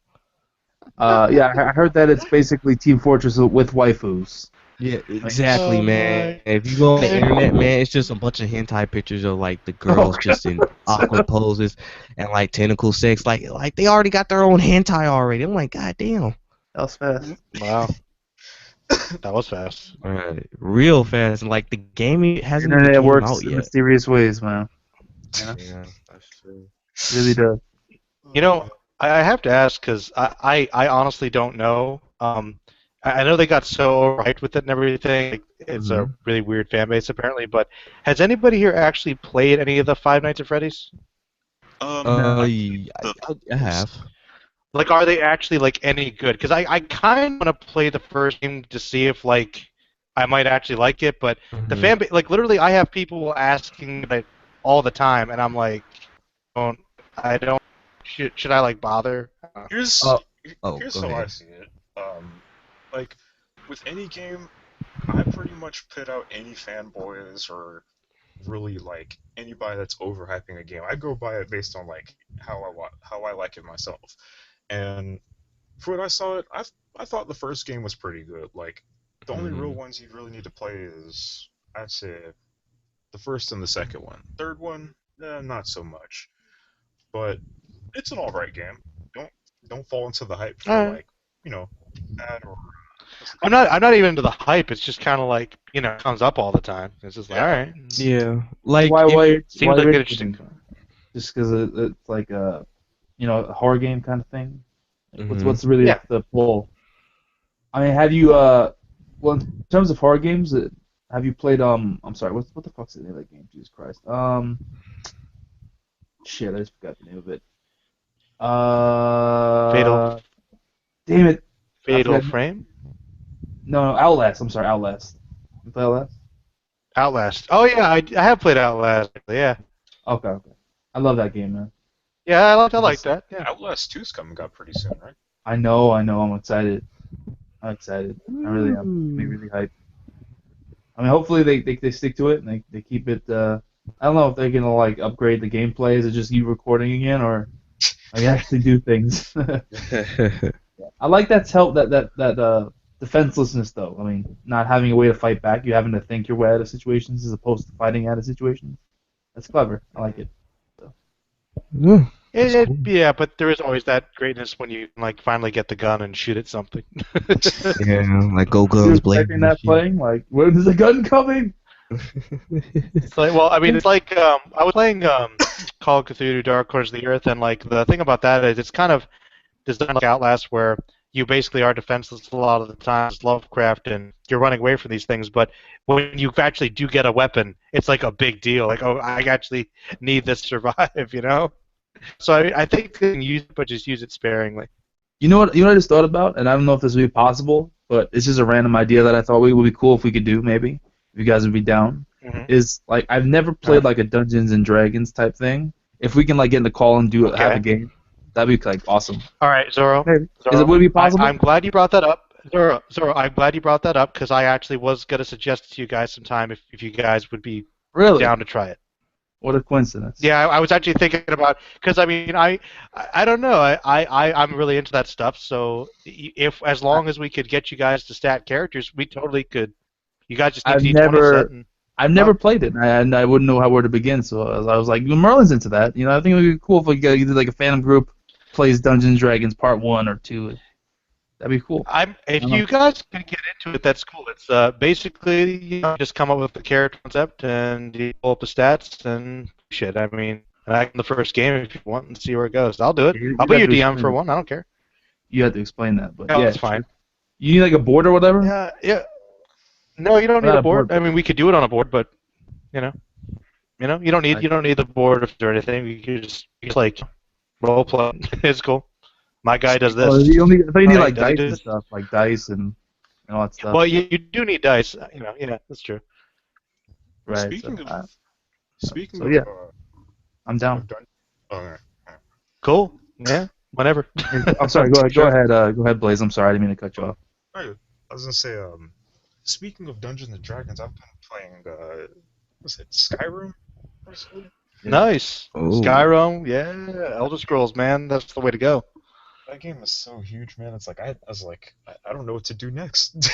B: yeah, I heard that it's basically Team Fortress with waifus.
E: Yeah, exactly,
A: Oh
E: man. If you go on the internet, man, it's just a bunch of hentai pictures of like the girls just in awkward poses and like tentacle sex. Like they already got their own hentai already. I'm like, god damn.
B: That was fast.
A: Wow. That was fast.
E: Right, real fast. And like the game hasn't
B: Internet
E: even came
B: works
E: out
B: in
E: yet.
B: mysterious ways, man.
E: Yeah, that's true.
B: It really does.
A: You know, I have to ask because I honestly don't know. I know they got so overhyped with it and everything. Like, it's a really weird fan base apparently. But has anybody here actually played any of the Five Nights at Freddy's?
E: I have.
A: Like, are they actually like any good? Because I kind of want to play the first game to see if like I might actually like it. But the fan base, like literally, I have people asking me all the time, and I'm like, I don't. Should I like bother?
D: Here's
E: go
D: how I
E: ahead.
D: see it. Like with any game, I pretty much put out any fanboys or really like anybody that's overhyping a game. I go by it based on like how I like it myself. And for what I saw it, I thought the first game was pretty good. Like the only real ones you really need to play is I'd say the first and the second one. Third one, not so much. But it's an alright game. Don't fall into the hype for like, bad or
A: I'm not even into the hype. It's just kind of like comes up all the time. It's just like all right.
E: Yeah, like
B: Why
A: seems like
B: you're
A: interesting.
B: Just because it's like a horror game kind of thing. Like,
E: Mhm.
B: what's really the pull? I mean, have you well in terms of horror games, have you played I'm sorry, what the fuck's the name of that game? Jesus Christ. Shit, I just forgot the name of it.
A: Fatal.
B: Damn it.
A: Fatal
B: forgot-
A: Frame.
B: No, Outlast. I'm sorry, Outlast. You play Outlast?
A: Outlast. Oh yeah, I have played Outlast. Yeah.
B: Okay. I love that game, man.
A: Yeah, I like that. Yeah.
D: Outlast 2's coming up pretty soon, right?
B: I know. I'm excited. I really am. I'm really hyped. I mean, hopefully they stick to it and they keep it. I don't know if they're gonna like upgrade the gameplay. Is it just you recording again, or like actually do things? I like that defenselessness though. I mean, not having a way to fight back, you having to think your way out of situations as opposed to fighting out of situations. That's clever. I like it.
E: Yeah.
A: Yeah, but there is always that greatness when you like finally get the gun and shoot at something.
E: Yeah, like go
B: You
E: guns blazing.
B: expecting that playing? Like, when is the gun coming?
A: It's like, well, I mean, it's like I was playing Call of Cthulhu: Dark Corners of the Earth, and like the thing about that is it's kind of designed like Outlast, where you basically are defenseless a lot of the time. It's Lovecraft, and you're running away from these things. But when you actually do get a weapon, it's like a big deal. Like, oh, I actually need this to survive, you know? So I think they can use it, but just use it sparingly.
B: You know what I just thought about, and I don't know if this would be possible, but it's just a random idea that I thought would be cool if we could do, maybe, if you guys would be down. Is like I've never played like a Dungeons and Dragons type thing. If we can like get in the call and have a game, that'd be like awesome.
A: All right, Zoro.
B: Maybe.
A: Zoro,
B: Would it be possible?
A: I'm glad you brought that up. Zoro, I'm glad you brought that up because I actually was going to suggest to you guys sometime if you guys would be
B: really
A: down to try it.
B: What a coincidence.
A: Yeah, I was actually thinking about because I mean I don't know I'm really into that stuff. So if as long as we could get you guys to stat characters, we totally could. You guys just need to D20 set and.
B: I've never played it, and I wouldn't know where to begin. So I was like, Merlin's into that. You know, I think it would be cool if we did like a Phantom group plays Dungeons and Dragons Part 1 or 2. That'd be cool.
A: If you guys can get into it, that's cool. It's basically just come up with the character concept and you pull up the stats and shit. I mean, act in the first game if you want and see where it goes. I'll do it. I'll be your DM for one. I don't care.
B: You have to explain that, but
A: yeah,
B: yeah,
A: that's fine.
B: You need like a board or whatever.
A: Yeah. No, you don't need a board. I mean, we could do it on a board, but you don't need the board or anything. You can just like role play. It's cool. My guy does this.
B: I thought you need like dice and stuff, like dice and all that stuff.
A: Well, you do need dice. Yeah, that's true.
B: Right.
D: Speaking
B: of, I'm down.
D: Alright.
A: Cool. Yeah. Whenever.
B: I'm sorry. Go ahead. Go ahead, Blaze. I'm sorry. I didn't mean to cut you off.
D: I was gonna say, speaking of Dungeons and Dragons, I've been playing, what's it, Skyrim?
A: Nice.
E: Ooh.
A: Skyrim, yeah. Elder Scrolls, man, that's the way to go.
D: That game is so huge, man. It's like I don't know what to do next.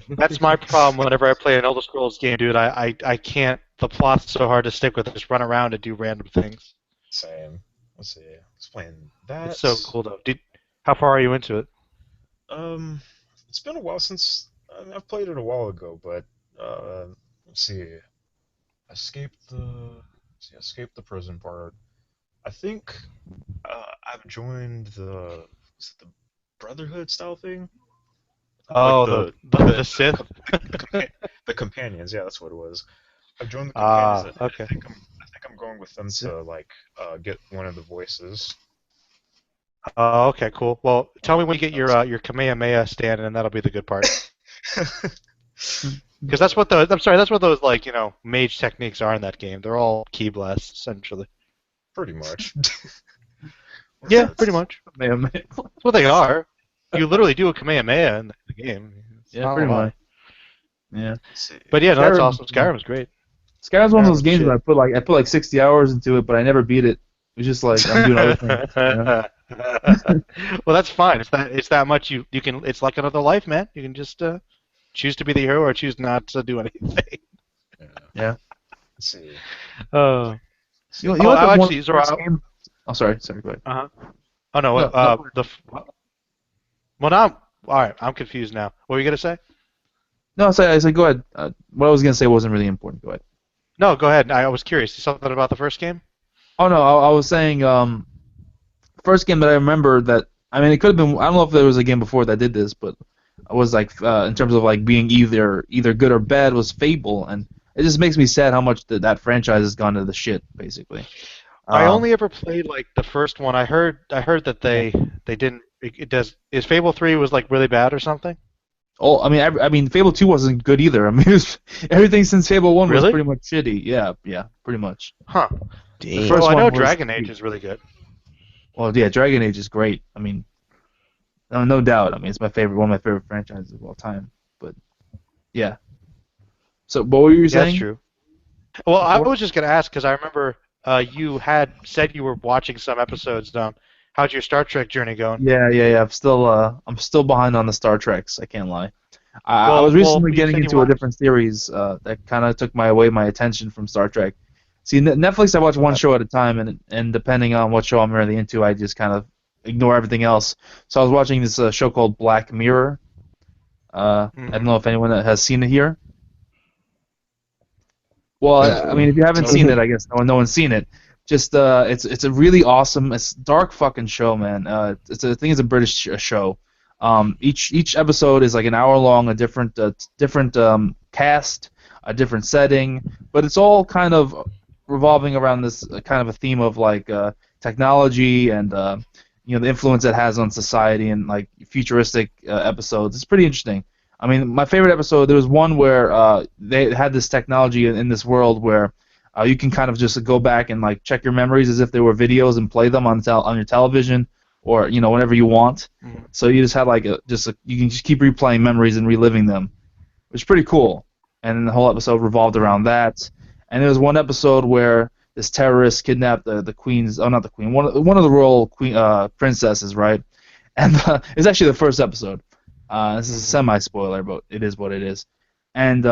A: That's my problem whenever I play an Elder Scrolls game, dude. I can't. The plot's so hard to stick with. I just run around and do random things.
D: Same. Let's see. I was playing that.
A: It's so cool, though. How far are you into it?
D: It's been a while since I've played it a while ago, but let's see. Escape the prison part. I think I've joined the Brotherhood style thing.
A: Oh,
D: like
A: the Sith.
D: The companions, yeah, that's what it was. I've joined the companions.
A: Okay.
D: I think I'm going with them to like get one of the voices.
A: Oh, okay, cool. Well, tell me when you get your Kamehameha stand, and that'll be the good part. Because that's what those like mage techniques are in that game. They're all ki blasts essentially.
D: Pretty much.
A: Yeah, pretty much.
B: Man.
A: That's what they are. You literally do a Kamehameha in the game.
B: Yeah, pretty much. Yeah.
A: But yeah, no, that's
B: Skyrim-
A: awesome. Skyrim's great.
B: Skyrim's one of those
A: Skyrim's
B: games
A: shit.
B: that I put like 60 hours into it, but I never beat it. It was just like I'm doing other things.
A: Well, that's fine. It's that much you can. It's like another life, man. You can just choose to be the hero or choose not to do anything.
B: Yeah.
D: Let's see.
A: Oh.
B: You
A: Oh,
B: know what the
A: actually,
B: one
A: Zoro,
B: first game- Oh, sorry, go ahead.
A: Oh no.
B: No,
A: Well, now. All right. I'm confused now. What were you gonna say?
B: No, I said go ahead. What I was gonna say wasn't really important. Go ahead.
A: No, go ahead. I was curious. Something about the first game?
B: Oh no, I was saying first game that I remember that it could have been I don't know if there was a game before that did this, but I was like in terms of like being either good or bad was Fable, and it just makes me sad how much that franchise has gone to the shit basically.
A: I only ever played like the first one. I heard that they didn't. Is Fable 3 was like really bad or something?
B: Oh, I mean, Fable 2 wasn't good either. Everything since Fable 1 was
A: Really?
B: pretty much shitty. Yeah, pretty much.
A: Huh.
E: Damn.
B: First
A: Well, I
B: one
A: know
B: was-
A: Dragon Age is really good.
B: Well, yeah, Dragon Age is great. No doubt. It's one of my favorite franchises of all time. But yeah. So, what were you
A: Yeah,
B: saying?
A: that's true. Well, I was just gonna ask because I remember you had said you were watching some episodes. How's your Star Trek journey going?
B: Yeah. I'm still behind on the Star Treks. I can't lie. I
A: Well,
B: was recently
A: you
B: getting
A: said you
B: into a
A: watched-
B: different series that kind of took my attention from Star Trek. See, Netflix, I watch one show at a time, and depending on what show I'm really into, I just kind of ignore everything else. So I was watching this show called Black Mirror. I don't know if anyone has seen it here. Well, if you haven't seen it, I guess no one's seen it. Just it's a really awesome, it's dark fucking show, man. I think it's a British show. Each episode is like an hour long, a different cast, a different setting, but it's all kind of revolving around this kind of a theme of like technology and the influence it has on society and like futuristic episodes. It's pretty interesting. I mean, my favorite episode, there was one where they had this technology in this world where you can kind of just go back and like check your memories as if they were videos and play them on your television or whenever you want.
A: Mhm.
B: So you just had like you can just keep replaying memories and reliving them, which is pretty cool. And then the whole episode revolved around that. And there was one episode where this terrorist kidnapped the queen's, not the queen, one of the royal princesses, right? And it's actually the first episode. This is a semi-spoiler, but it is what it is. And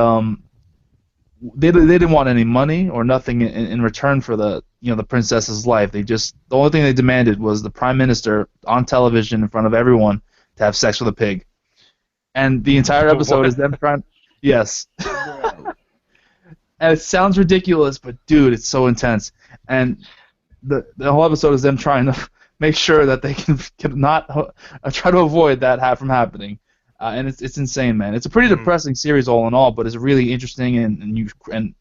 B: they didn't want any money or nothing in return for the princess's life. The only thing they demanded was the prime minister on television in front of everyone to have sex with a pig. And the entire episode is them trying. Yes. And it sounds ridiculous, but dude, it's so intense. And the whole episode is them trying to make sure that they can not try to avoid that from happening. And it's insane, man. It's a pretty depressing series all in all, but it's really interesting and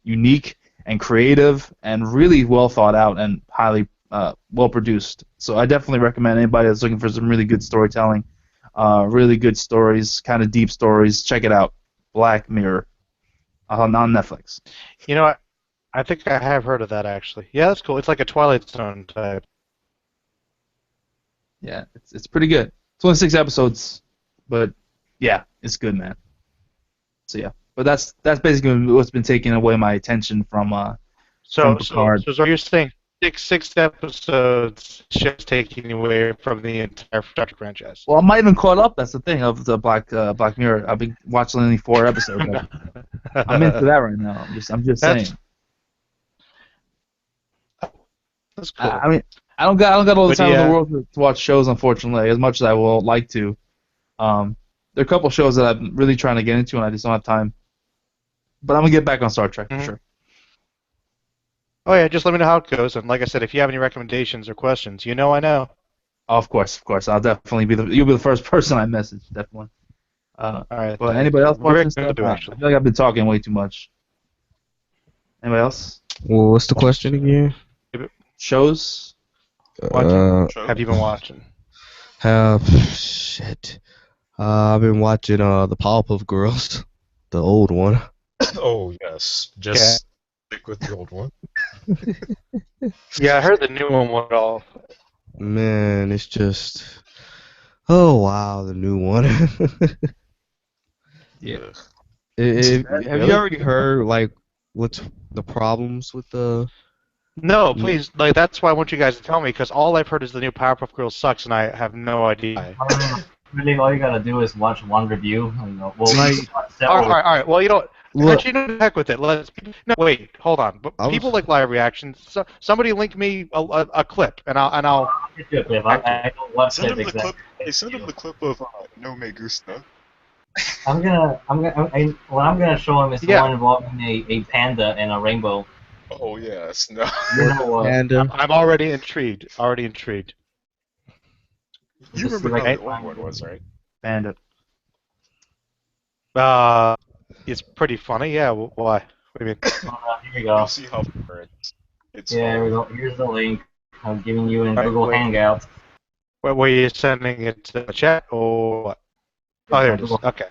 B: unique and creative and really well thought out and highly well produced. So I definitely recommend anybody that's looking for some really good storytelling, really good stories, kind of deep stories. Check it out, Black Mirror, on Netflix.
A: You know, I think I have heard of that actually. Yeah, that's cool. It's like a Twilight Zone type.
B: Yeah, it's pretty good. It's only 6 episodes, but yeah, it's good, man. So yeah, but that's basically what's been taking away my attention from
A: So
B: Picard.
A: so you're saying six episodes just taking away from the entire Star Trek franchise?
B: Well, I'm not even caught up. That's the thing of the Black Mirror. I've been watching only 4 episodes. I'm into that right now. I'm just saying.
A: That's cool.
B: I mean, I don't got all the
A: But
B: time in
A: yeah.
B: the world to watch shows, unfortunately, as much as I will like to. There are a couple shows that I'm really trying to get into, and I just don't have time. But I'm gonna get back on Star Trek for
A: Mhm.
B: sure.
A: Oh yeah, just let me know how it goes. And like I said, if you have any recommendations or questions, I know.
B: Oh, of course. I'll definitely you'll be the first person I message, definitely.
A: All right.
B: But anybody else
A: We're
B: watching stuff?
A: good,
B: I
A: actually.
B: feel like I've been talking way too much. Anybody else?
E: Well, what's the question again?
B: Shows?
A: Have you been watching?
E: Shit. I've been watching the Powerpuff Girls, the old one.
D: Oh yes, just stick with the old one.
A: Yeah, I heard the new one went off.
E: Man, it's just, oh wow, the new one.
B: Yeah.
E: Have you already heard like what's the problems with the?
A: No, please. Like that's why I want you guys to tell me, because all I've heard is the new Powerpuff Girls sucks, and I have no idea.
C: Really, all you gotta do is watch one review, and we'll
E: Like-
C: watch
A: All
C: several.
A: right. Well,
E: Look,
A: actually, heck with it. No, wait, hold on. But
E: I was-
A: people like live reactions. So, somebody link me a clip, and I'll.
C: I'll get you a clip. I don't watch
D: Send
C: it
D: him the
C: exactly.
D: clip. Hey, send him the clip of No Me Gusta.
C: I'm gonna what I'm gonna show him is the
A: Yeah.
C: one involving a panda and a rainbow.
D: Oh yes, no.
C: You know,
E: Panda.
A: I'm already intrigued.
D: You
C: Just
D: remember
C: like-
D: how the old one was, right?
B: Bandit.
A: It's pretty funny. Yeah. Why? What do you mean?
C: here we go.
D: You'll see how far it's.
C: Yeah, here we go. Here's the link. I'm giving you in
A: Alright,
C: Google
A: wait.
C: Hangouts.
A: Were you sending it to the chat or what? Oh, there it is. Okay.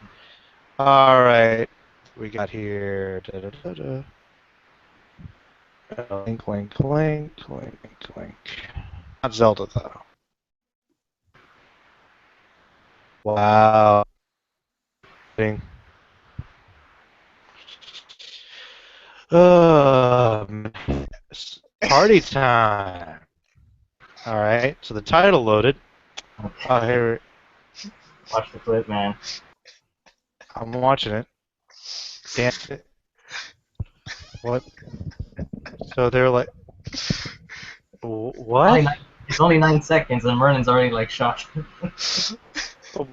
A: All right. We got here. Link. Not Zelda though. Wow. Thing. Party time. All right. So the title loaded. Oh, here.
C: Watch the clip, man.
A: I'm watching it. Damn it. What? So they're like, what?
C: It's only 9 seconds, and Vernon's already like shocked.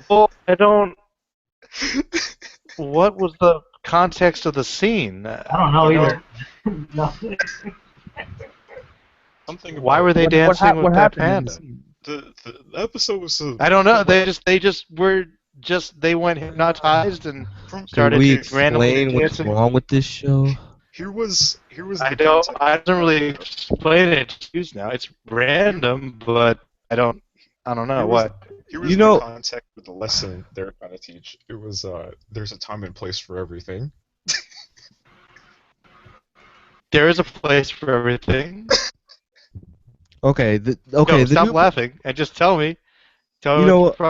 A: Well, I don't. What was the context of the scene?
C: I don't know either. No.
D: Something
A: Why
D: about
A: were they dancing with that
B: happened in
A: panda?
B: the scene?
D: the episode was.
A: I don't know. They went hypnotized and
D: From,
A: started
E: Can we
A: randomly
E: explain what's
A: dancing.
E: wrong with this show?
D: here was
A: I
D: the
A: don't.
D: context.
A: I don't really explain it to you now. It's random, but I don't. I don't know
D: Here was,
A: what.
D: here was
E: You
D: my
E: know,
D: context with the lesson they're trying to teach. It was there's a time and place for everything.
A: There is a place for everything.
E: okay,
A: No,
E: the
A: stop
E: new,
A: laughing and just tell me. Tell me
E: you
A: what the
E: know,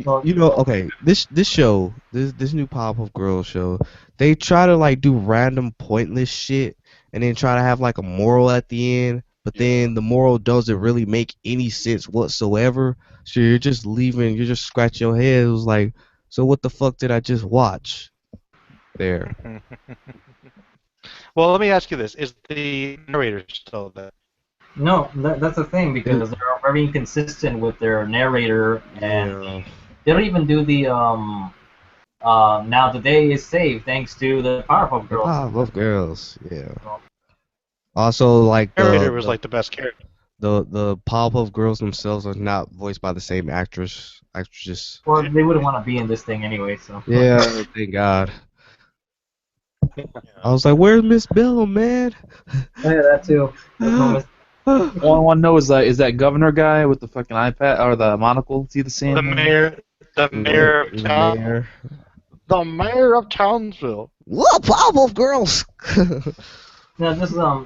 A: problem.
C: Well,
E: okay, this show, this new Powerpuff Girls show, they try to like do random pointless shit and then try to have like a moral at the end, but
D: Yeah.
E: then the moral doesn't really make any sense whatsoever. So you're just leaving, you're just scratching your head. It was like, so what the fuck did I just watch? There.
A: Well, let me ask you this: is the narrator still there?
C: no, that's the thing
E: And,
C: because they're very inconsistent with their narrator, and
E: yeah.
C: they don't even do the now the day is saved thanks to the Powerpuff
E: The
C: Girls.
E: Powerpuff Girls, yeah.
C: So,
E: Also, like
A: The narrator was like the best character.
E: the Powerpuff Girls themselves are not voiced by the same actresses.
C: well, they wouldn't want to be in this thing anyway, so.
E: Yeah, thank God.
D: Yeah.
E: I was like, "Where's Miss Bell, man?"
C: Yeah, that too. There's no mis-
B: All I want to know is that governor guy with the fucking iPad or the monocle? Is he the same?
A: The mayor of
E: The
A: town,
E: mayor.
A: the mayor of Townsville.
E: What Powerpuff Girls?
C: Yeah,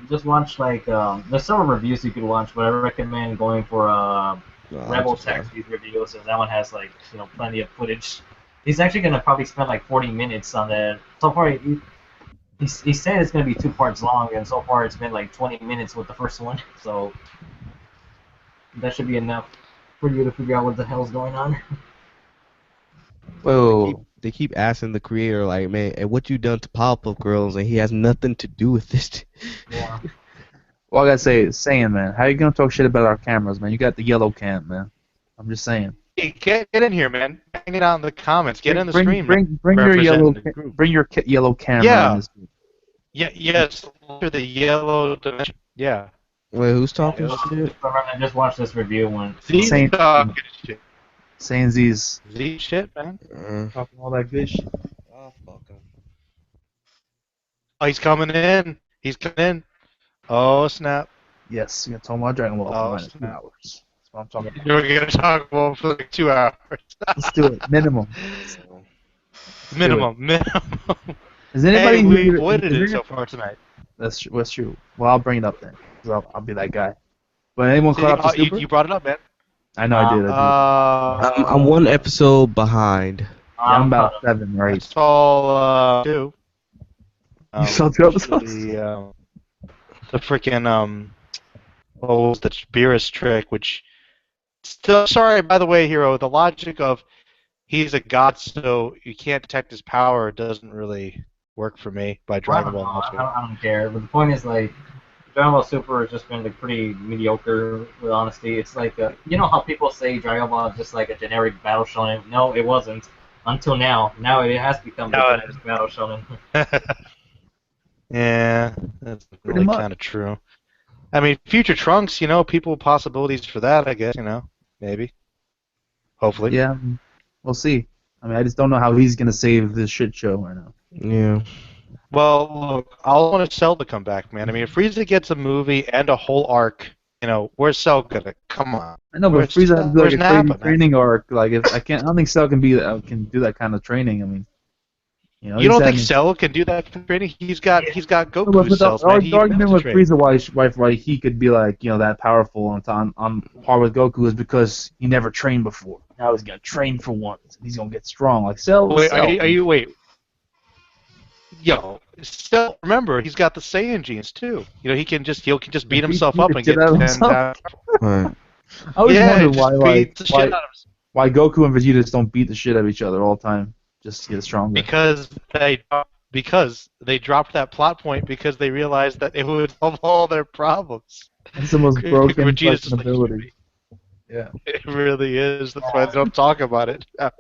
C: just watch like there's several reviews you could watch, but I recommend going for Rebel Taxi's review, so that one has like plenty of footage. He's actually gonna probably spend like 40 minutes on that. So far, he said it's gonna be 2 parts long, and so far it's been like 20 minutes with the first one. So that should be enough for you to figure out what the hell's going on.
B: Whoa.
E: They keep asking the creator, like, man, and what you done to Powerpuff Girls, and he has nothing to do with this.
C: Yeah.
B: Well, I gotta say, man, how you gonna talk shit about our cameras, man? You got the yellow cam, man. I'm just saying.
A: Hey, get in here, man. Hang it out in the comments. Get in the stream.
B: Bring your
A: representing
B: yellow,
A: the group.
B: bring your yellow camera.
A: Yeah.
B: In this group.
A: Yeah, yes, through the yellow dimension. Yeah.
E: Wait, who's talking
C: Just
E: shit?
C: remember, just watch this review one.
A: Z
B: Same-
A: talking shit.
B: Saying these
A: Z shit, man.
B: talking all that good shit.
E: Oh, fuck him.
A: Oh, he's coming in. He's coming in. Oh, snap.
B: Yes, you're talking about Dragon Ball
A: Oh,
B: for -9 hours. That's what I'm talking about.
A: We're going to talk about for like 2 hours.
B: Let's do it. Minimum.
A: Minimum.
B: Is anybody
A: Hey,
B: who
A: we avoided it so far tonight.
B: That's true. Well, I'll bring it up then. 'Cause I'll be that guy. But anyone caught up to Super?
A: You brought it up, man.
B: I know I did.
E: I'm one episode behind.
B: I'm about 7 or 8.
A: That's all do.
B: You saw 2 episodes?
A: The freaking what was the Beerus trick, which still sorry by the way, Hero, the logic of he's a god so you can't detect his power doesn't really work for me by Dragon Ball
C: I
A: Multiverse.
C: don't care. But the point is, like, Dragon Ball Super has just been like pretty mediocre. With honesty, it's like you know how people say Dragon Ball is just like a generic battle shonen. No, it wasn't until now. Now it has become
A: No,
C: a
A: it
C: generic battle shonen.
A: Yeah, that's
B: Pretty
A: really
B: much.
A: kind of true. I mean, Future Trunks, people possibilities for that, I guess, maybe. Hopefully.
B: Yeah, we'll see. I mean, I just don't know how he's gonna save this shit show right now.
E: Yeah.
A: Well, look, I want Cell to come back, man. I mean, if Frieza gets a movie and a whole arc, where's Cell gonna come on?
B: I know, but
A: Where's-
B: Frieza has to do like
A: where's
B: a crazy
A: Nappa, man?
B: training arc. Like, if I don't think Cell can do that kind of training. I mean,
A: You
B: he's
A: don't think
B: having-
A: Cell can do that for training? He's got
B: No,
A: Goku
B: but
A: cells, man.
B: the argument with
A: train.
B: Frieza why he could be like that powerful on par with Goku is because he never trained before. Now he's gonna train for once. And he's gonna get strong. Like Cell.
A: Wait,
B: Cell.
A: are you wait? Yo, Cell. Remember, he's got the Saiyan genes too. He can just beat himself
B: beat
A: up
B: the
A: and
B: shit
A: get
B: out of
A: 10
B: himself.
A: times.
E: Right.
B: I always
A: Yeah,
B: wondered
A: just beat the shit out of himself.
B: why Goku and Vegeta just don't beat the shit out of each other all the time just to get stronger.
A: Because they dropped that plot point because they realized that it would solve all their problems.
B: It's the most broken
A: Vegeta's
B: fucking
A: just like,
B: ability. Yeah.
A: It really is. That's why they don't talk about it.
C: There's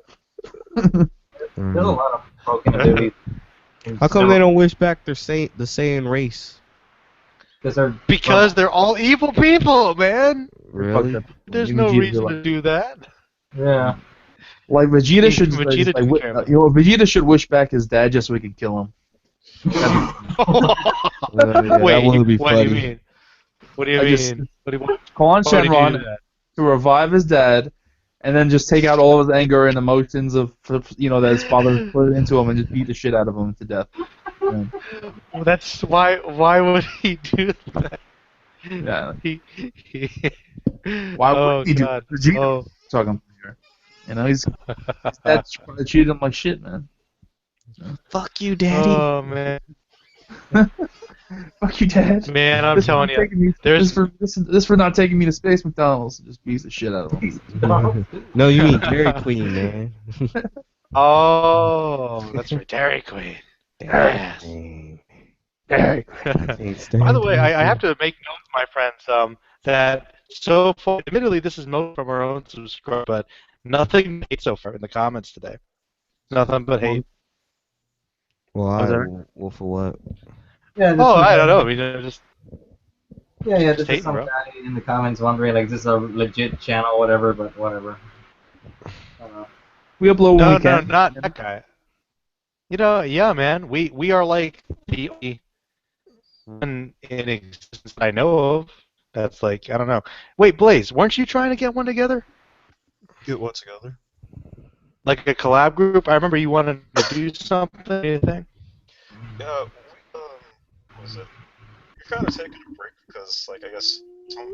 C: a lot of broken abilities.
E: How come they don't wish back the Saiyan race?
A: Because they're all evil people, man.
E: Really?
B: Fucked up.
A: There's
B: Maybe
A: no
B: Vegeta
A: reason
B: like-
A: to do that.
C: Yeah.
B: Like Vegeta should
A: Vegeta
B: just,
A: didn't care about
B: Vegeta should wish back his dad just so we could kill him.
E: Yeah,
A: Wait,
E: that would be
A: what do you
E: funny.
A: mean? What do you
B: I
A: mean?
B: just-
A: What do you want?
B: Call on
A: Why would he do
B: Shenron
A: that?
B: to revive his dad and then just take out all of his anger and emotions of that his father put into him and just beat the shit out of him to death. And,
A: Well, that's why. Why would he do that?
B: yeah.
A: He.
B: Why
A: Oh
B: would he do
A: God.
B: that? Vegeta
A: Oh.
B: talking here. His dad probably treated him like shit, man.
E: Fuck you, daddy.
A: Oh man.
B: Fuck you, Dad.
A: Man, I'm
B: This for
A: telling
B: not
A: you.
B: taking me.
A: There's.
B: This for not taking me to Space McDonald's. Just beats the shit out of him.
E: No, you mean Dairy Queen, man.
A: Oh, that's right, Dairy Queen. Yes.
B: Dairy.
A: By the way, I have to make note, my friends, that so far, admittedly, this is most from our own subscriber, but nothing hate so far in the comments today. Nothing but hate.
E: Well, well, for what?
C: Yeah,
A: Oh, I don't know. I mean, just
C: this
A: just
C: is
A: hating,
C: some
A: bro.
C: guy in the comments wondering like, is this a legit channel, whatever, but whatever. I don't know.
B: We upload when
A: No,
B: we can.
A: not that guy. Yeah, man. We are like the only one in existence I know of. That's like, I don't know. Wait, Blaze, weren't you trying to get one together?
D: Get what together?
A: Like a collab group? I remember you wanted to do something. Anything?
D: Yeah, what was it? We're kind of taking a break because, like, I guess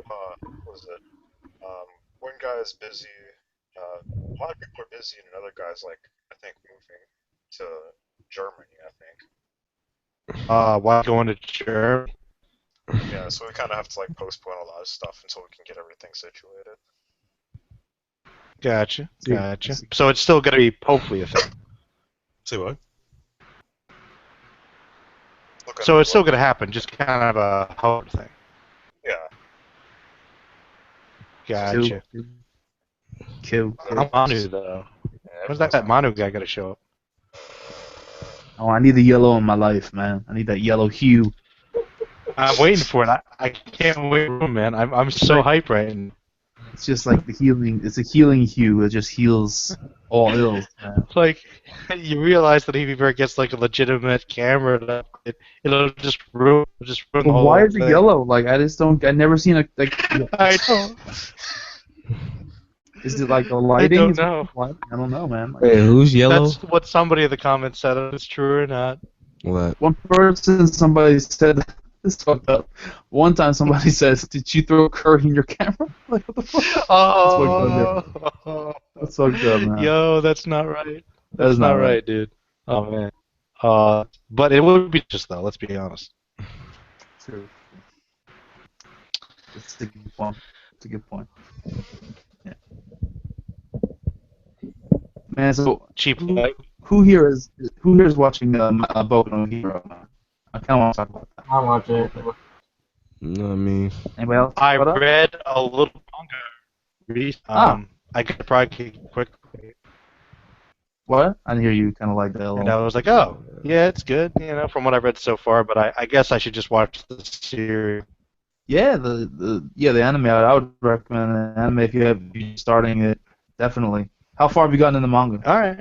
D: what was it? One guy is busy. A lot of people are busy, and another guy's like, I think, moving to Germany. I think.
A: Why going to Germany?
D: Yeah, so we kind of have to like postpone a lot of stuff until we can get everything situated.
A: Gotcha. So it's still gonna be hopefully a thing.
D: Say what?
A: So it's still gonna happen, just kind of a hope thing.
D: Yeah.
A: Gotcha.
B: Kill.
A: I'm Manu though. When's that Manu guy gonna show up?
B: Oh, I need the yellow in my life, man. I need that yellow hue.
A: I'm waiting for it. I can't wait for it, man. I'm so hyped right now.
B: It's just like the healing. It's a healing hue. It just heals all ills, man.
A: Like, you realize that if he ever gets like a legitimate camera, it'll just ruin the
B: But
A: whole
B: why is it
A: thing.
B: yellow? Like I just don't. I've never seen a like.
A: I don't.
B: Is it like the lighting?
A: don't
B: Is it
A: know.
B: what? I don't know, man. Like,
E: Wait, who's yellow?
A: That's what somebody in the comments said. If it's true or not.
E: What?
B: one person, somebody said this fucked up. One time, somebody says, "Did you throw curry in your camera?" Like what the fuck?
A: Oh.
B: That's fucked up, man.
A: Yo, that's not right.
B: That is
A: That's not right, dude. Oh man. But it would be just though. Let's be honest.
B: True. That's a good point. That's a good point. Yeah. Man, so
A: Cheap.
B: who here is watching Boku no Hero? I kind of want to talk about that.
C: I'll watch it.
E: No, I mean,
B: Anybody else?
A: I
B: What up?
A: read a little manga. I could probably quickly,
B: What? I didn't hear you. Kind of like that.
A: and I was like, oh, yeah, it's good. From what I've read so far. But I guess I should just watch the series.
B: Yeah, the anime. I would recommend the anime if you're starting it. Definitely. How far have you gotten in the manga?
A: All right.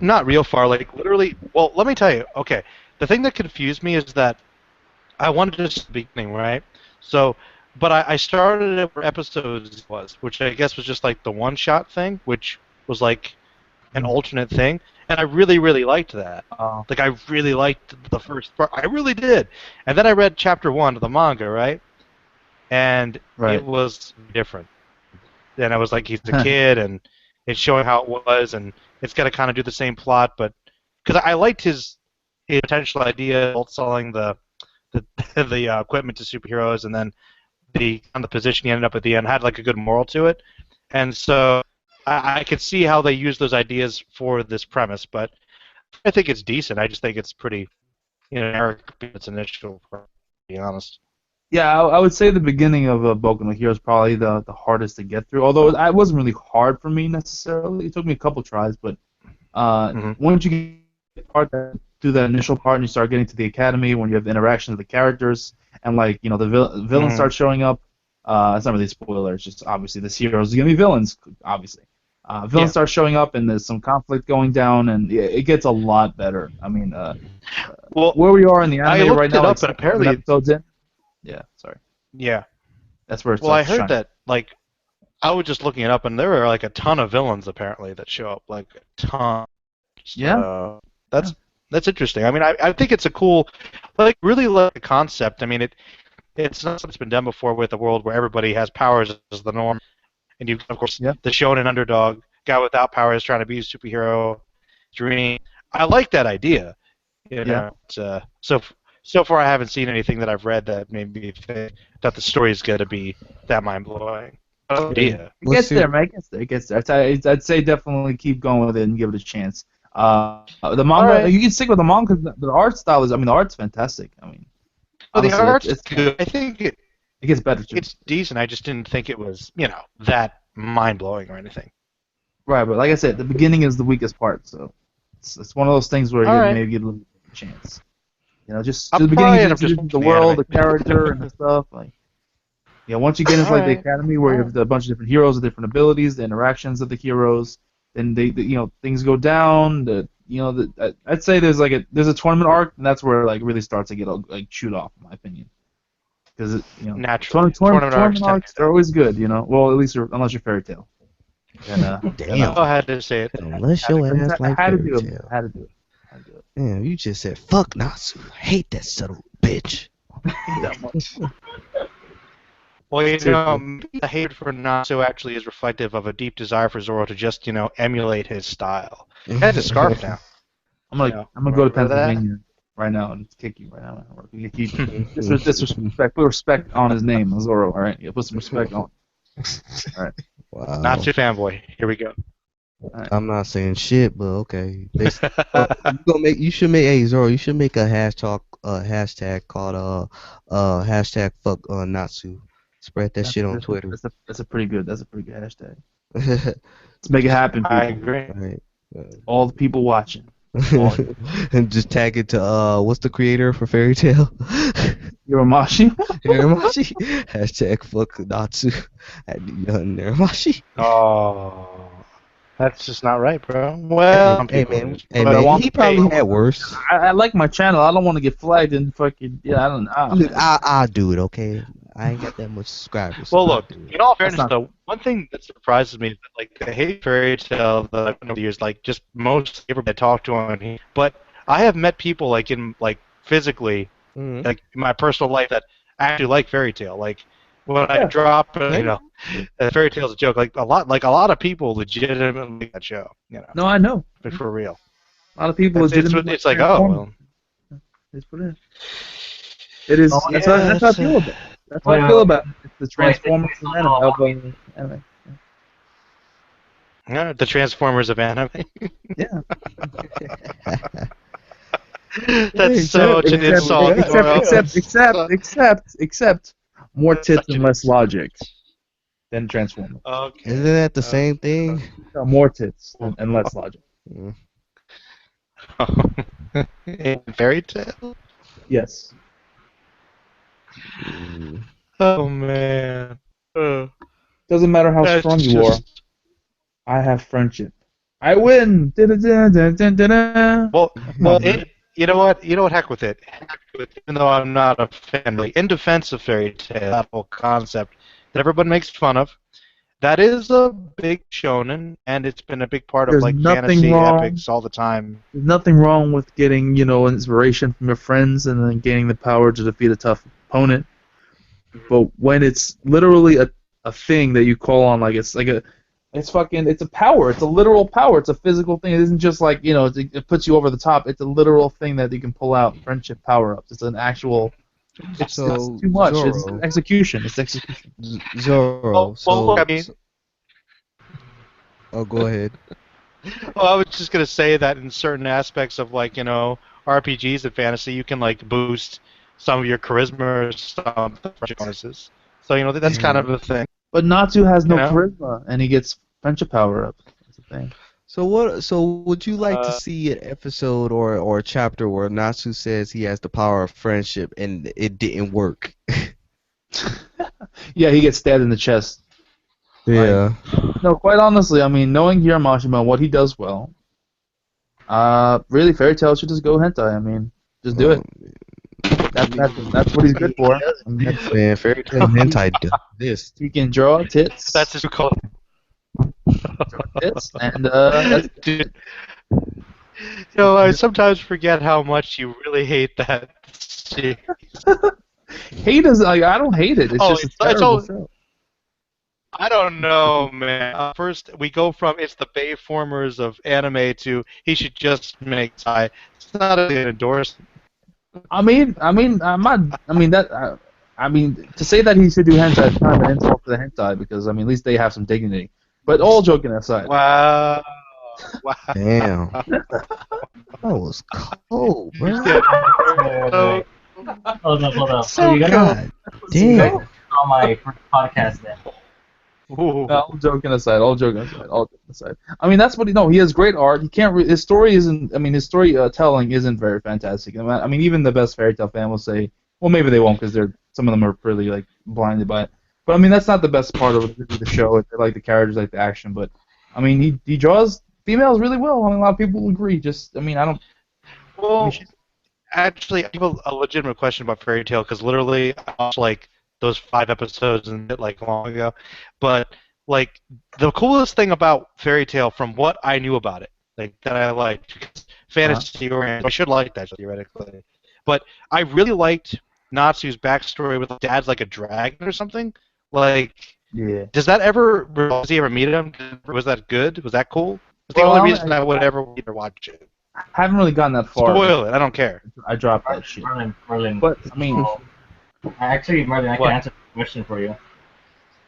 A: Not real far. Like literally. Well, let me tell you. Okay. The thing that confused me is that I wanted to just the beginning, right? So, but I started at where episodes was, which I guess was just like the one-shot thing, which was like an alternate thing, and I really, really liked that. Like I really liked the first part. I really did. And then I read chapter 1 of the manga, right? And it was different. And I was like, he's a kid, and it's showing how it was, and it's got to kind of do the same plot, but because I liked his potential idea of selling the equipment to superheroes, and then on the position he ended up at the end had like a good moral to it, and so I could see how they use those ideas for this premise. But I think it's decent. I just think it's pretty, generic in its initial, to be honest.
B: Yeah, I would say the beginning of Boku no Hero is probably the hardest to get through. Although it wasn't really hard for me necessarily. It took me a couple tries, but once you get through that initial part and you start getting to the academy, when you have the interactions with the characters, and the villains start showing up. It's not really a spoiler. It's just obviously the heroes are gonna be villains. Obviously, villains start showing up, and there's some conflict going down, and it gets a lot better. I mean, where we are in the anime right now,
A: but apparently
B: episodes in. Yeah, sorry.
A: Yeah.
B: That's where it's
A: I heard that I was just looking it up, and there are like a ton of villains apparently that show up, like a ton.
B: Yeah.
A: So that's interesting. I mean, I think it's a cool, like really like the concept. I mean, it's not something that's been done before with a world where everybody has powers as the norm, and you of course
B: Yeah.
A: the shonen underdog guy without powers trying to be a superhero dream. I like that idea. You know, so far I haven't seen anything that I've read that made me think that the story is going to be that mind blowing. Idea.
B: It gets there, man. It gets there. I'd say definitely keep going with it and give it a chance. The manga,
A: Alright.
B: you can stick with the manga because the art style is, I mean, the art's fantastic. I mean,
A: Well, the
B: honestly,
A: art's
B: it's
A: good. I think
B: it gets better too.
A: it's decent. I just didn't think it was, that mind blowing or anything.
B: Right, but like I said, the beginning is the weakest part, so it's one of those things where you
A: Alright.
B: maybe get a little chance. You know, just
A: I'll
B: the beginning,
A: probably end up
B: just
A: just
B: the
A: watching the
B: world,
A: anime.
B: the character, and the stuff. Like, yeah, once you get into like the
A: Alright.
B: academy where you have a bunch of different heroes with different abilities, the interactions of the heroes, then things go down. I'd say there's a tournament arc, and that's where like really starts to get like chewed off, in my opinion. Because
A: Naturally.
B: tournament arcs are always good, Well, at least unless you're Fairy Tail. And,
E: Damn.
A: I had to say it.
E: Unless your ass
B: I
E: like
B: had to
E: fairy
B: do it.
E: tale.
B: I had to do it.
E: Damn, you just said fuck Natsu. I hate that subtle bitch.
B: That much.
A: Well,
B: Seriously.
A: maybe the hatred for Natsu actually is reflective of a deep desire for Zoro to just, emulate his style. He has a scarf now.
B: I'm gonna
A: Yeah.
B: I'm gonna go to
A: Remember that?
B: Pennsylvania right now and kick you right now. Disrespect. Put respect on his name, Zoro. All right, yeah, put some respect on.
E: Wow.
A: Natsu fanboy. Here we go.
E: I'm not saying shit, but okay. You should make Zoro. You should make a hashtag called hashtag fuck Natsu. Spread that shit on Twitter.
B: That's a pretty good hashtag. Let's make it happen, people.
A: I agree.
E: Right.
B: All the people watching.
E: And just tag it to what's the creator for Fairy Tail?
B: Yoromashi.
E: Neramashi. Hashtag fuck Natsu at young Neramashi.
A: Oh, that's just not right, bro. Well,
E: Hey
A: people
E: man,
A: just-
E: hey
A: but I
E: man,
A: want
E: he
A: to pay-
E: probably had worse.
B: I like my channel. I don't want to get flagged and fucking I don't know.
E: Look, I'll do it, okay? I ain't got that much subscribers.
A: Well,
E: so I'll
A: look,
E: do it.
A: in all fairness,
B: not-
A: though, one thing that surprises me is that, like, I hate Fairy Tale that I've known over the years, like, just most everybody I talk to on here. But I have met people, like, physically,
E: Mhm.
A: like, in my personal life that actually like Fairy Tale. Like, when I drop, Fairy Tale's a joke. Like a lot of people legitimately like that show.
B: No, I know.
A: But for real.
B: A lot of people
A: It's like, oh, well.
B: It's what it is. It is.
C: Oh,
B: That's
A: yeah,
B: how I feel about it. That's how I feel about it. It's the Transformers
C: Wait,
B: of anime.
A: Yeah, the Transformers of anime.
B: Yeah.
A: That's such an insult.
B: Except more tits and less logic than Transformers.
A: Okay.
E: Isn't that the same thing?
B: No, more tits and less logic.
A: In Fairy Tale?
B: Yes.
A: Oh man.
B: Doesn't matter how
A: That's
B: strong you are.
A: just-
B: I have friendship. I win. Da-da-da-da-da-da.
A: Well,
B: Come on, man.
A: you know what? Heck with it. Even though I'm not a fan, really, in defense of Fairy Tale, that whole concept that everyone makes fun of, that is a big shonen, and it's been a big part of
B: There's
A: like
B: nothing
A: fantasy
B: wrong.
A: epics all the time.
B: There's nothing wrong with getting, inspiration from your friends and then gaining the power to defeat a tough opponent. But when it's literally a thing that you call on, it's a power. It's a literal power. It's a physical thing. It isn't just like, it puts you over the top. It's a literal thing that you can pull out. Friendship power-ups. It's an actual. It's too much. It's
E: Zoro.
B: execution. It's execution.
E: Zoro.
A: Look, I mean,
E: Oh, go ahead.
A: well, I was just gonna say that in certain aspects of RPGs and fantasy, you can boost some of your charisma or some friendship bonuses. So that's kind of a thing.
B: But Natsu has no
A: You know?
B: charisma, and he gets friendship power-ups. That's the thing.
E: So would you like to see an episode or a chapter where Natsu says he has the power of friendship and it didn't work?
B: Yeah, he gets stabbed in the chest.
E: Yeah.
B: No, quite honestly, I mean, knowing Hiramashima, what he does well, really, Fairy Tail should just go hentai. I mean, just do it. That's what he's good for. I mean,
E: Yes, man. Fairy Tail and hentai does this.
B: he can draw tits,
A: That's his call.
B: and that's
A: Dude, I sometimes forget how much you really hate that scene.
B: hate is like I don't hate it. It's
A: Oh,
B: just a
A: it's
B: terrible
A: all-
B: show.
A: I don't know, man. First, we go from it's the Bayformers of anime to he should just make Thai. It's not a good endorsement.
B: I'm not. I mean, to say that he should do hentai is kind of an insult to the hentai because I mean, at least they have some dignity. But all joking aside,
A: Wow. Wow.
E: Damn. That was cold, bro.
A: So,
C: Hold up.
A: So
C: you gotta
E: God damn.
C: on my first podcast then.
A: ooh.
B: all joking aside. I mean, that's what he has great art. He can't. His story isn't. I mean, his story telling isn't very fantastic. I mean, even the best fairy tale fan will say, well, maybe they won't because some of them are really like blinded by it. But I mean, that's not the best part of the show. They like the characters, like the action. But I mean, he draws females really well. I mean, a lot of people will agree. Just, I mean, I don't.
A: Well, actually, I have a legitimate question about Fairy Tail because literally I watched like those 5 episodes and like long ago. But like the coolest thing about Fairy Tail, from what I knew about it, like that I liked, because fantasy oriented, I should like that theoretically. But I really liked Natsu's backstory with dad's like a dragon or something. Like,
B: Yeah.
A: does that ever? Does he ever meet him? Was that good? Was that cool? That's the
B: Well,
A: only reason I would ever watch it.
B: I haven't really gotten that far.
A: Spoil it. I don't care.
B: I dropped that shit.
C: Merlin.
B: But I mean,
C: Actually, Merlin, I
A: What?
C: can answer the question for you.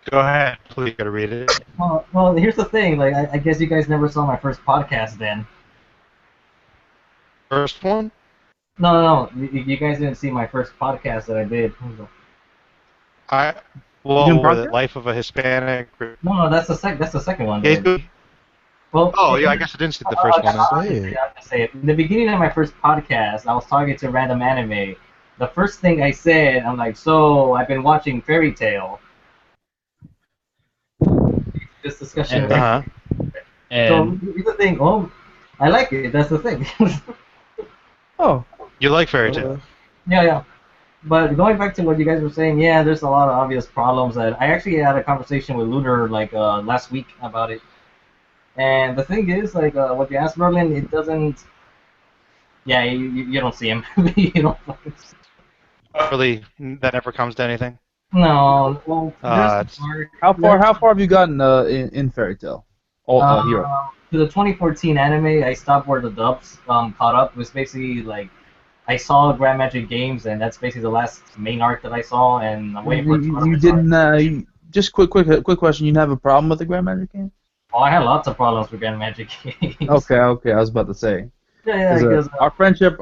A: Go ahead. Please, gotta read it.
C: Well, here's the thing. Like, I guess you guys never saw my first podcast then.
A: First one?
C: No. You guys didn't see my first podcast that I did.
A: Well,
B: You doing
A: was it
B: podcast?
A: Life of a Hispanic?
C: No, that's the second one.
A: Yeah,
C: Then. Well,
A: oh, yeah, I guess I didn't see the first one.
C: I'll just say it. In the beginning of my first podcast, I was talking to random anime. The first thing I said, I'm like, so I've been watching Fairy Tail. This discussion.
A: Uh-huh.
C: So
B: and
C: here's the thing. Oh, I like it. That's the thing.
B: oh,
A: You like Fairy Tail?
C: Yeah. But going back to what you guys were saying, yeah, there's a lot of obvious problems that I actually had a conversation with Lunar like last week about it. And the thing is, like, what you asked Merlin, it doesn't. Yeah, you don't see him. You don't.
A: Really, that never comes to anything?
C: No. Well, there's
A: it's-
B: how far have you gotten in Fairy Tail? Hero.
C: To the 2014 anime, I stopped where the dubs caught up. It was basically like I saw Grand Magic Games, and that's basically the last main arc that I saw. And I'm waiting for
B: You didn't. Just quick question. You didn't have a problem with the Grand Magic game?
C: Oh, I had lots of problems with Grand Magic Games.
B: Okay. I was about to say.
C: Yeah,
B: 'Cause,
C: because
B: our friendship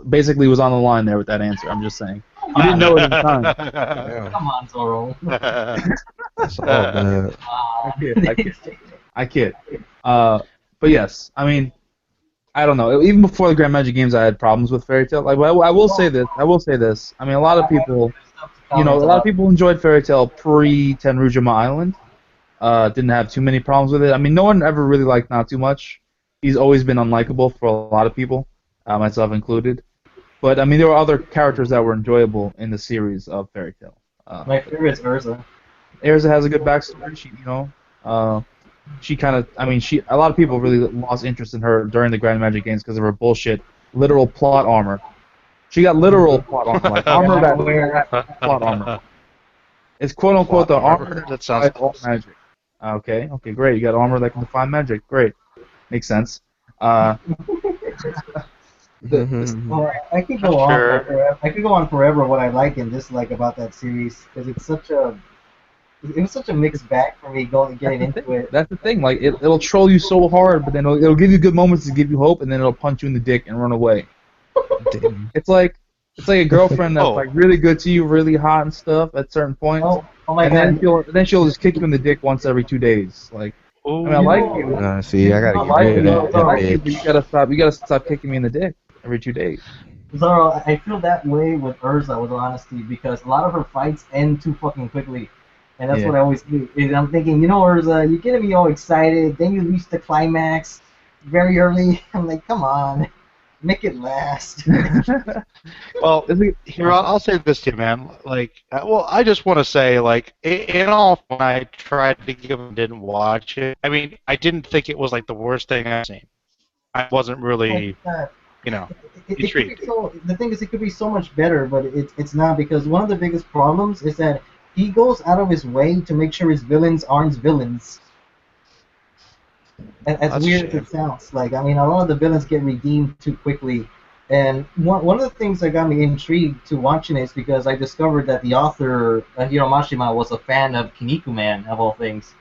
B: basically was on the line there with that answer. I'm just saying. You didn't know it at the time.
E: Damn.
C: come on, Zoro.
E: That's all bad.
B: I kid. But yes, I mean, I don't know. Even before the Grand Magic Games, I had problems with Fairy Tail. Like, I will say this. I mean, a lot of people, enjoyed Fairy Tail pre Tenryujima Island. Didn't have too many problems with it. I mean, no one ever really liked Not Too Much. He's always been unlikable for a lot of people, myself included. But I mean, there were other characters that were enjoyable in the series of Fairy Tail.
C: My favorite is Urza.
B: Erza has a good backstory. She kind of, I mean, a lot of people really lost interest in her during the Grand Magic Games because of her bullshit literal plot armor. She got literal plot armor, like armor that plot armor. It's quote unquote the armor
A: That sounds
B: all magic. Okay, great. You got armor that can defy magic. Great, makes sense.
C: Well, I could go on forever. I could go on forever what I like and dislike about that series because it was such a mixed bag for me getting into it.
B: That's the thing. Like it'll troll you so hard, but then it'll give you good moments to give you hope, and then it'll punch you in the dick and run away. It's like a girlfriend that's like really good to you, really hot and stuff at certain points,
C: Oh my
B: and
C: god.
B: then she'll just kick you in the dick once every 2 days. Like, I mean, I like you.
E: See, I gotta
C: I
E: get
C: like
E: rid
C: it.
E: of
B: I
E: that
B: like you, but
E: bitch.
B: you gotta stop kicking me in the dick every 2 days.
C: Zoro, I feel that way with Urza, with honesty, because a lot of her fights end too fucking quickly. And that's what I always do. And I'm thinking, Urza, you're getting me all excited, then you reach the climax very early. I'm like, come on. Make it last.
A: Well, here I'll say this to you, man. Like, well, I just want to say, like, in all, when I tried to give and didn't watch it. I mean, I didn't think it was like the worst thing I've seen. I wasn't
C: Like,
A: really, you know,
C: it could be
A: intrigued.
C: so. The thing is, it could be so much better, but it's not, because one of the biggest problems is that he goes out of his way to make sure his villains aren't villains. As
A: That's a
C: weird as
A: shame.
C: it sounds, like, I mean, a lot of the villains get redeemed too quickly. And one of the things that got me intrigued to watching it is because I discovered that the author Hiro Mashima was a fan of Kinnikuman of all things,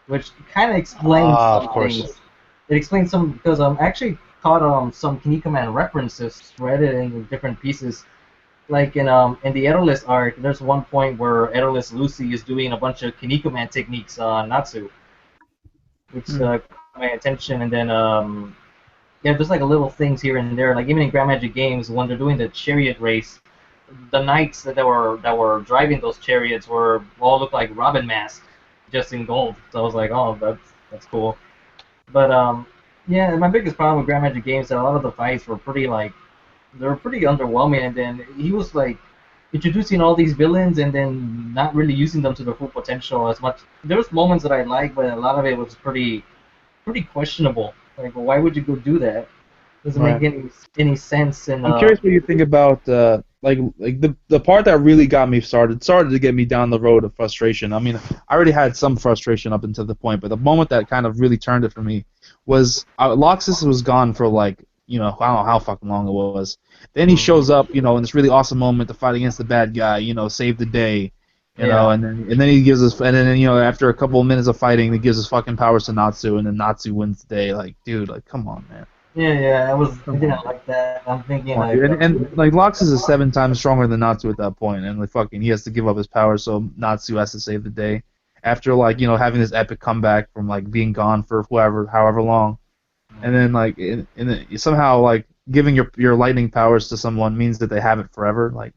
C: which kind of explains
A: Of
C: some
A: course.
C: things. It explains some, because I actually caught some Kinnikuman references threaded in different pieces. Like in the Edoless arc, there's one point where Edoless Lucy is doing a bunch of Kinnikuman techniques on Natsu, which caught my attention. And then yeah, there's like a little things here and there. Like even in Grand Magic Games, when they're doing the chariot race, the knights that were driving those chariots were all looked like Robin masks, just in gold. So I was like, oh, that's cool. But yeah, my biggest problem with Grand Magic Games is that a lot of the fights were pretty like they were pretty underwhelming, and then he was like introducing all these villains and then not really using them to their full potential as much. There was moments that I liked, but a lot of it was pretty questionable. Like, well, why would you go do that? Doesn't
B: Right.
C: make any sense. And
B: I'm curious what you think about like the part that really got me started to get me down the road of frustration. I mean, I already had some frustration up until the point, but the moment that kind of really turned it for me was Loxus was gone for like, I don't know how fucking long it was. Then he shows up, in this really awesome moment to fight against the bad guy, save the day. And then he gives us, and then after a couple of minutes of fighting, he gives his fucking powers to Natsu, and then Natsu wins the day. Like, dude, like, come on, man.
C: yeah, I didn't like that. I'm thinking like,
B: And like Loxus is 7 times stronger than Natsu at that point, and like fucking he has to give up his power, so Natsu has to save the day. After like having this epic comeback from like being gone for however long, and then like somehow like giving your lightning powers to someone means that they have it forever. Like,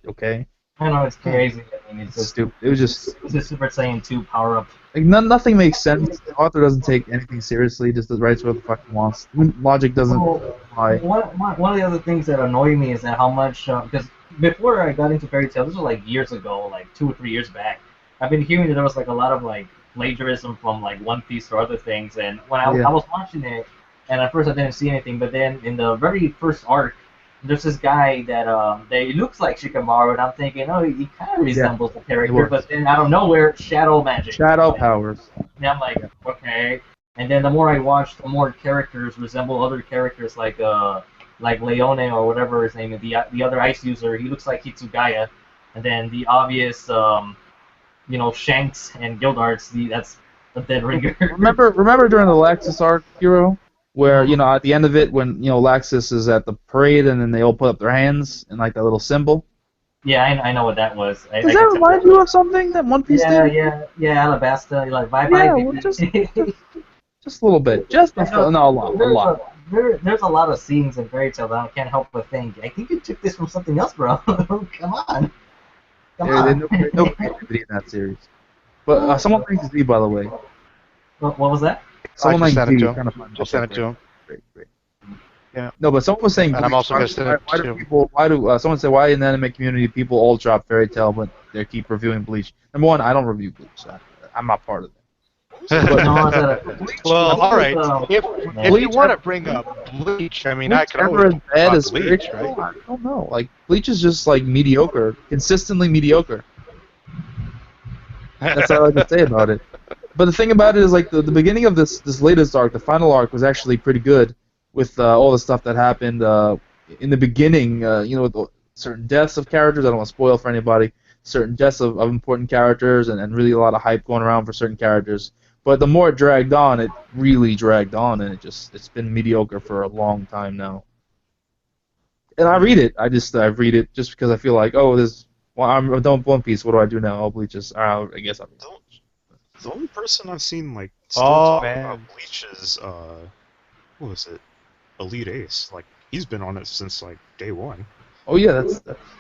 B: okay,
C: I know it's crazy. I mean, it's just
B: stupid. It was just
C: it's a Super Saiyan 2 power up.
B: like nothing makes sense. The author doesn't take anything seriously. Just writes what the fuck he wants. Logic doesn't apply.
C: One of the other things that annoy me is that how much because before I got into fairy tale, this was like years ago, like 2 or 3 years back. I've been hearing that there was like a lot of like plagiarism from like One Piece or other things, and when I was watching it, and at first I didn't see anything, but then in the very first arc, there's this guy that he looks like Shikamaru, and I'm thinking, oh, he kind of resembles the character, but then out of nowhere, shadow magic.
B: Shadow powers.
C: And I'm like, okay. And then the more I watch, the more characters resemble other characters, like Leone or whatever his name is, the other ice user. He looks like Hitsugaya. And then the obvious, Shanks and Gildarts. That's the Dead Ringer.
B: Remember during the Laxus arc, Hero, where at the end of it, when Laxus is at the parade and then they all put up their hands and like that little symbol.
C: Yeah, I know what that was.
B: Does that remind you of something that One Piece did?
C: Yeah, Alabasta. Like, bye.
B: Well, just a little bit. Just a lot.
C: There's a lot of scenes in Fairy Tail that I can't help but think, I think you took this from something else, bro. Come on.
B: There's no creativity in that series. But someone thanks Z, by the way.
C: What was that?
B: Someone
A: I just
B: thanks
A: sent it
B: Z.
A: to him. Just sent it to him.
B: Great.
A: Yeah.
B: No, but someone was saying.
A: And I'm also going to send it to him.
B: Someone said, why in the anime community people all drop Fairy Tail, but they keep reviewing Bleach? Number one, I don't review Bleach. So I'm not part of it.
A: Well, all right. If you want to bring up Bleach, I mean, I could always talk about Bleach, right?
B: I don't know. Like Bleach is just like mediocre, consistently mediocre. That's all I can say about it. But the thing about it is, like the beginning of this latest arc, the final arc, was actually pretty good with all the stuff that happened in the beginning. With certain deaths of characters. I don't want to spoil for anybody. Certain deaths of important characters, and really a lot of hype going around for certain characters. But the more it dragged on, it really dragged on, and it's been mediocre for a long time now. And I read it. I read it just because I feel like, I'm done with One Piece. What do I do now? I'll Bleach is. I guess I'm.
D: The only person I've seen like still talk about Bleach is what was it? Elite Ace. Like he's been on it since like day one.
B: Oh yeah,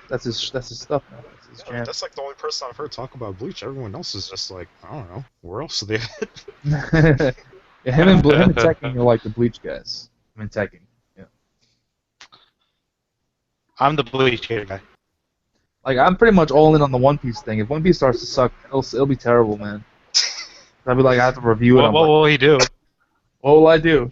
B: that's his stuff now. That's his jam.
D: That's like the only person I've heard talk about Bleach. Everyone else is just like, I don't know, where else are they at?
B: Yeah, him and Tekken are like the Bleach guys. I mean Tekken. Yeah.
A: I'm the bleach guy.
B: Like I'm pretty much all in on the One Piece thing. If One Piece starts to suck, it'll be terrible, man. I'll be like, I have to review it.
A: What will he do?
B: What will I do?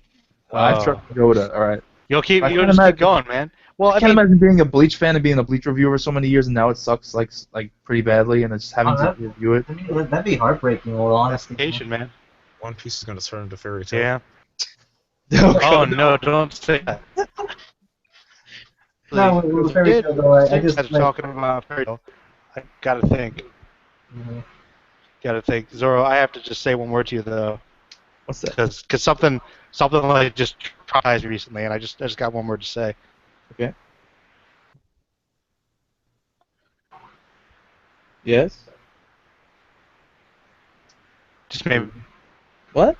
B: I trust
A: Oh.
B: Yoda. All right.
A: You'll
B: I
A: just
B: can't
A: keep
B: imagine.
A: going, man. Well,
B: I
A: I
B: can't
A: mean,
B: imagine being a Bleach fan and being a Bleach reviewer for so many years, and now it sucks like pretty badly, and it's having to review it.
C: I mean, that'd be heartbreaking, well, honestly.
A: dedication, man.
D: One Piece is gonna turn into fairy tale.
A: Yeah.
B: Oh,
A: Oh no, don't say that.
C: No, with fairy tale, though, I just
A: Guys are
C: like.
A: talking about fairy tale. I gotta think.
C: Mhm.
A: Gotta think. Zoro, I have to just say one word to you though,
B: What's that?
A: because something like just traumatized me recently, and I just got one word to say.
B: Okay. Yes.
A: Just maybe.
B: What?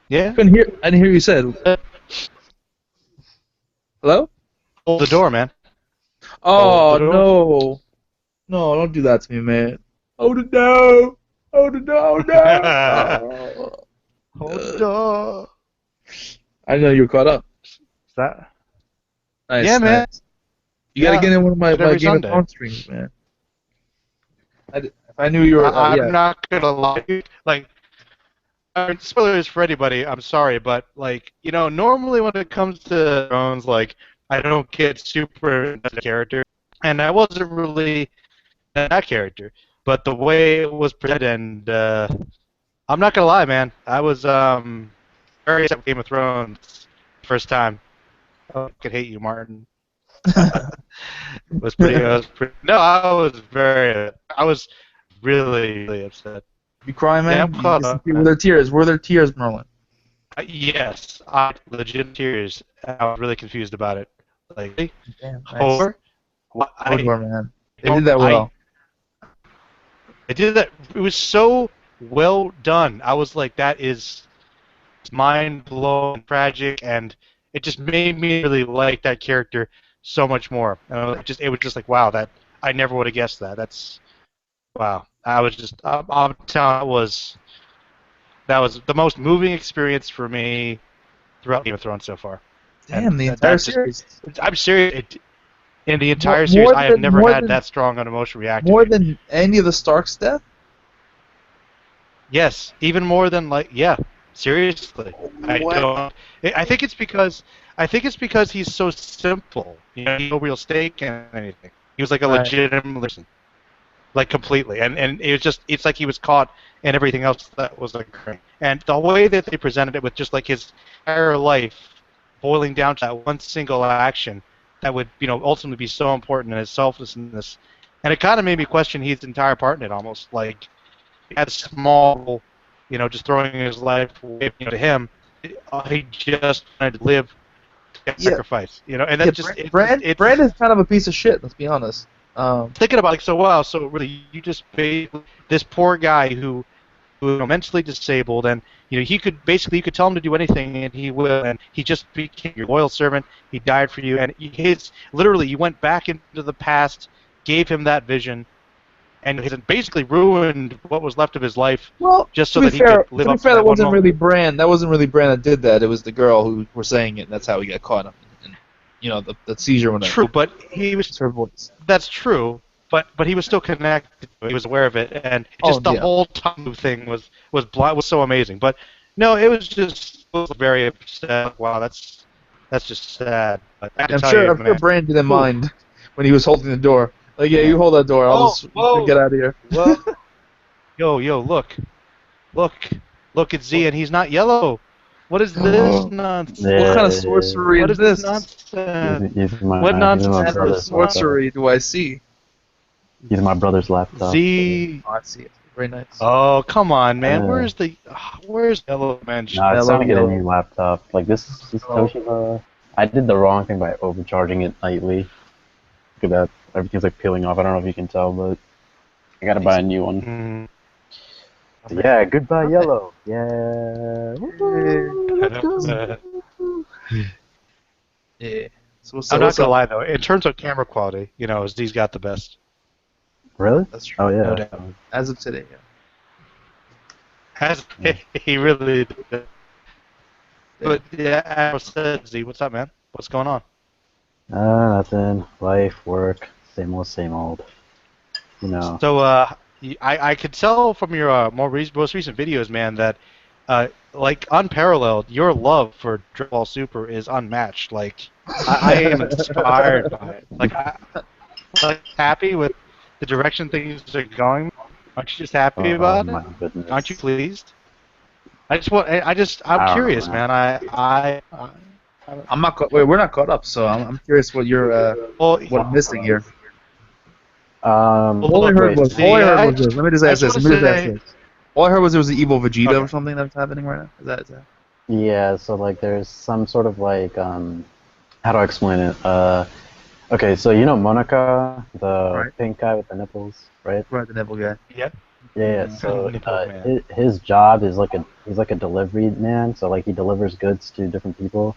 A: Yeah.
B: I didn't hear what you said. Hello?
A: Hold the door, man.
B: Oh
A: the door.
B: no! No, don't do that to me, man. Oh no! Oh no! No!
A: Hold the door.
B: I know you were caught up.
A: Is that?
B: Nice,
A: Yeah, man.
B: nice. You gotta get in one of my
A: It's every
B: Game
A: Sunday.
B: of Thrones streams, man. If I knew you were,
A: I'm
B: yeah.
A: not gonna lie. Like, spoilers for anybody. I'm sorry, but like, normally when it comes to Thrones, like, I don't get super into the character, and I wasn't really that character. But the way it was presented, and I'm not gonna lie, man, I was very upset with Game of Thrones first time. Oh, I could hate you, Martin. was pretty. No, I was really, really upset.
B: You crying,
A: Yeah,
B: man?
A: I'm caught up.
B: Were there tears? Were there tears, Merlin?
A: Yes, I legit tears. I was really confused about it. Like, really?
B: Damn, nice.
A: Hodor?
B: Hodor, man. They did that well.
A: They did that. It was so well done. I was like, that is mind blowing, tragic, and it just made me really like that character so much more. And it was just like, wow, that I never would have guessed that. That's wow. I was just, I'm telling you, that was the most moving experience for me throughout Game of Thrones so far.
B: Damn,
A: And
B: the entire
A: that's just-
B: series.
A: I'm serious. In the entire
B: More
A: series, I have
B: than-
A: never
B: more
A: had
B: than-
A: that strong an emotion react.
B: More than any of the Stark's death?
A: Yes, even more than yeah. Seriously, I
B: What?
A: don't. I think it's because he's so simple. No real stake in anything. He was like a
B: Right.
A: legitimate person, like completely. And it's like he was caught in everything else that was occurring. And the way that they presented it with just like his entire life boiling down to that one single action that would ultimately be so important in his selflessness, and it kind of made me question his entire part in it almost like. At a small, just throwing his life away to him, he just wanted to live, to
B: Yeah.
A: sacrifice, and that's just
B: Brand is kind of a piece of shit. Let's be honest.
A: Thinking about it, so really, you just basically this poor guy who mentally disabled, and you could tell him to do anything, and he will, and he just became your loyal servant. He died for you, and literally, you went back into the past, gave him that vision. And he basically ruined what was left of his life,
B: Well,
A: just so
B: to
A: that
B: be
A: he
B: fair,
A: could live up to
B: that
A: that one
B: wasn't
A: moment.
B: really Brand. That wasn't really Brand that did that. It was the girl who were saying it, and that's how he got caught up. And the seizure when
A: True, but
B: it's her voice.
A: That's true, but he was still connected. He was aware of it, and just the whole time thing was so amazing. But no, it was very upset. Wow, that's just sad. But I have to
B: I'm
A: tell
B: sure
A: you, man.
B: Brand didn't mind when he was holding the door. Like, yeah, you hold that door. I'll just get out of here.
A: Whoa. Yo, look at Z, and he's not yellow. What is this nonsense?
B: What kind of sorcery
A: What
B: is
A: this
B: this?
A: nonsense? What nonsense
B: What
A: is
B: kind of
A: this?
B: sorcery do I see?
F: He's my brother's laptop.
A: Z.
B: Oh, I see it. Very nice.
A: Oh, come on, man. Where's Yellow Man?
F: Nah, it's time to get a
B: Yellow.
F: new laptop. Like this Toshiba. I did the wrong thing by overcharging it nightly. Look at that. Everything's like peeling off. I don't know if you can tell, but I gotta buy a new one.
A: Mm.
F: Yeah, goodbye yellow. Yeah. Woo, let's go.
B: Yeah. So
A: I'm not gonna lie though. In terms of camera quality, Z's got the best.
F: Really?
B: That's true.
F: Oh yeah.
A: No doubt.
B: As of today, yeah.
A: He really did. But yeah, as I said, Z, what's up, man? What's going on?
F: Nothing. Life, work, same old, same old. You know.
A: So, I could tell from your most recent videos, man, that like unparalleled, your love for Dragon Ball Super is unmatched. Like, I am inspired by it. Like happy with the direction things are going. Aren't you just happy
F: Oh
A: about it?
F: my
A: Aren't you
F: goodness.
A: pleased? I'm
F: I don't know,
A: curious,
F: man.
A: man.
B: I'm not. Wait, we're not caught up. So I'm curious what you're
A: Well,
B: what I'm missing here.
F: Um,
B: All
F: wait.
A: see,
B: I heard was this. Let me just
A: I
B: ask
A: just
B: this.
A: want
B: Let
A: to
B: me just ask
A: say,
B: this. All I heard was there was an evil Vegeta
A: okay,
B: or something that's happening right now. Is that?
F: Yeah, so like there's some sort of like how do I explain it? Okay, so you know Monica, the
B: Right.
F: pink guy with the nipples, right?
B: Right, the nipple guy.
A: yeah,
F: Yeah,
B: Mm-hmm.
F: so
A: nipple man.
F: his job is like he's like a delivery man, so like he delivers goods to different people.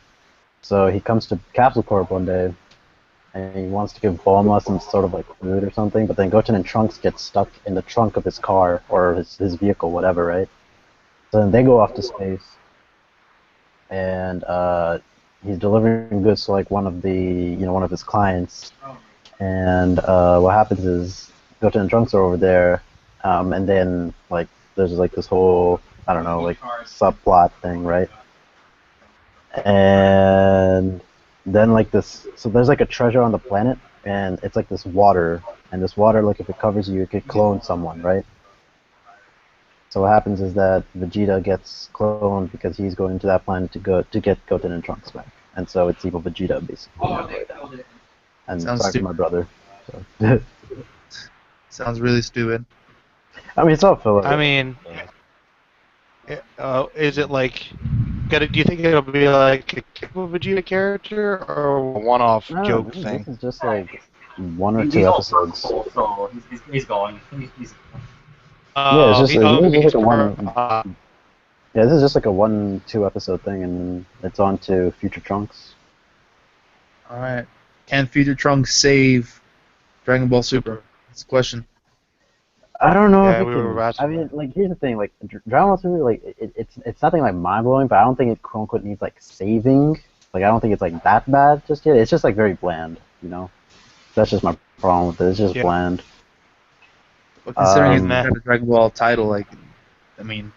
F: So he comes to Capsule Corp one day and he wants to give Bulma some sort of like food or something, but then Goten and Trunks get stuck in the trunk of his car or his vehicle, whatever, right? So then they go off to space and he's delivering goods to like one of one of his clients, and what happens is Goten and Trunks are over there, and then like there's like this whole I don't know like subplot thing, right? And then like this, so there's like a treasure on the planet, and it's like this water, and this water like if it covers you, it could clone someone, right? So what happens is that Vegeta gets cloned because he's going to that planet to get Goten and Trunks back, and so it's evil Vegeta basically. And
B: Sounds
F: sorry for
B: stupid.
F: my brother. So.
B: Sounds really stupid.
F: I mean, it's all filler.
A: I mean, is it like? Do you think it'll be like a typical Vegeta character or a one-off
F: No,
A: joke
F: this
A: thing?
F: is just like one or
C: He,
F: two
C: he's all
F: episodes.
C: purple, so he's going.
F: Yeah, it's
A: Okay,
F: just like
A: he's
F: a
A: for.
F: one. Yeah, this is just like a 1-2 episode thing, and then it's on to Future Trunks.
B: All right. Can Future Trunks save Dragon Ball Super?
A: Super.
B: That's the question.
F: I don't know if
A: Yeah,
F: it
A: we were
F: can. I
A: asking
F: mean,
A: that.
F: like here's the thing, like Dragon Ball Super, like it's nothing like mind blowing, but I don't think it quote unquote needs like saving. Like I don't think it's like that bad just yet. It's just like very bland, you know. That's just my problem with it. It's just
A: Yeah.
F: bland.
B: But considering
A: It's
B: he's
F: Um,
A: meh.
B: got a Dragon Ball title, like, I mean,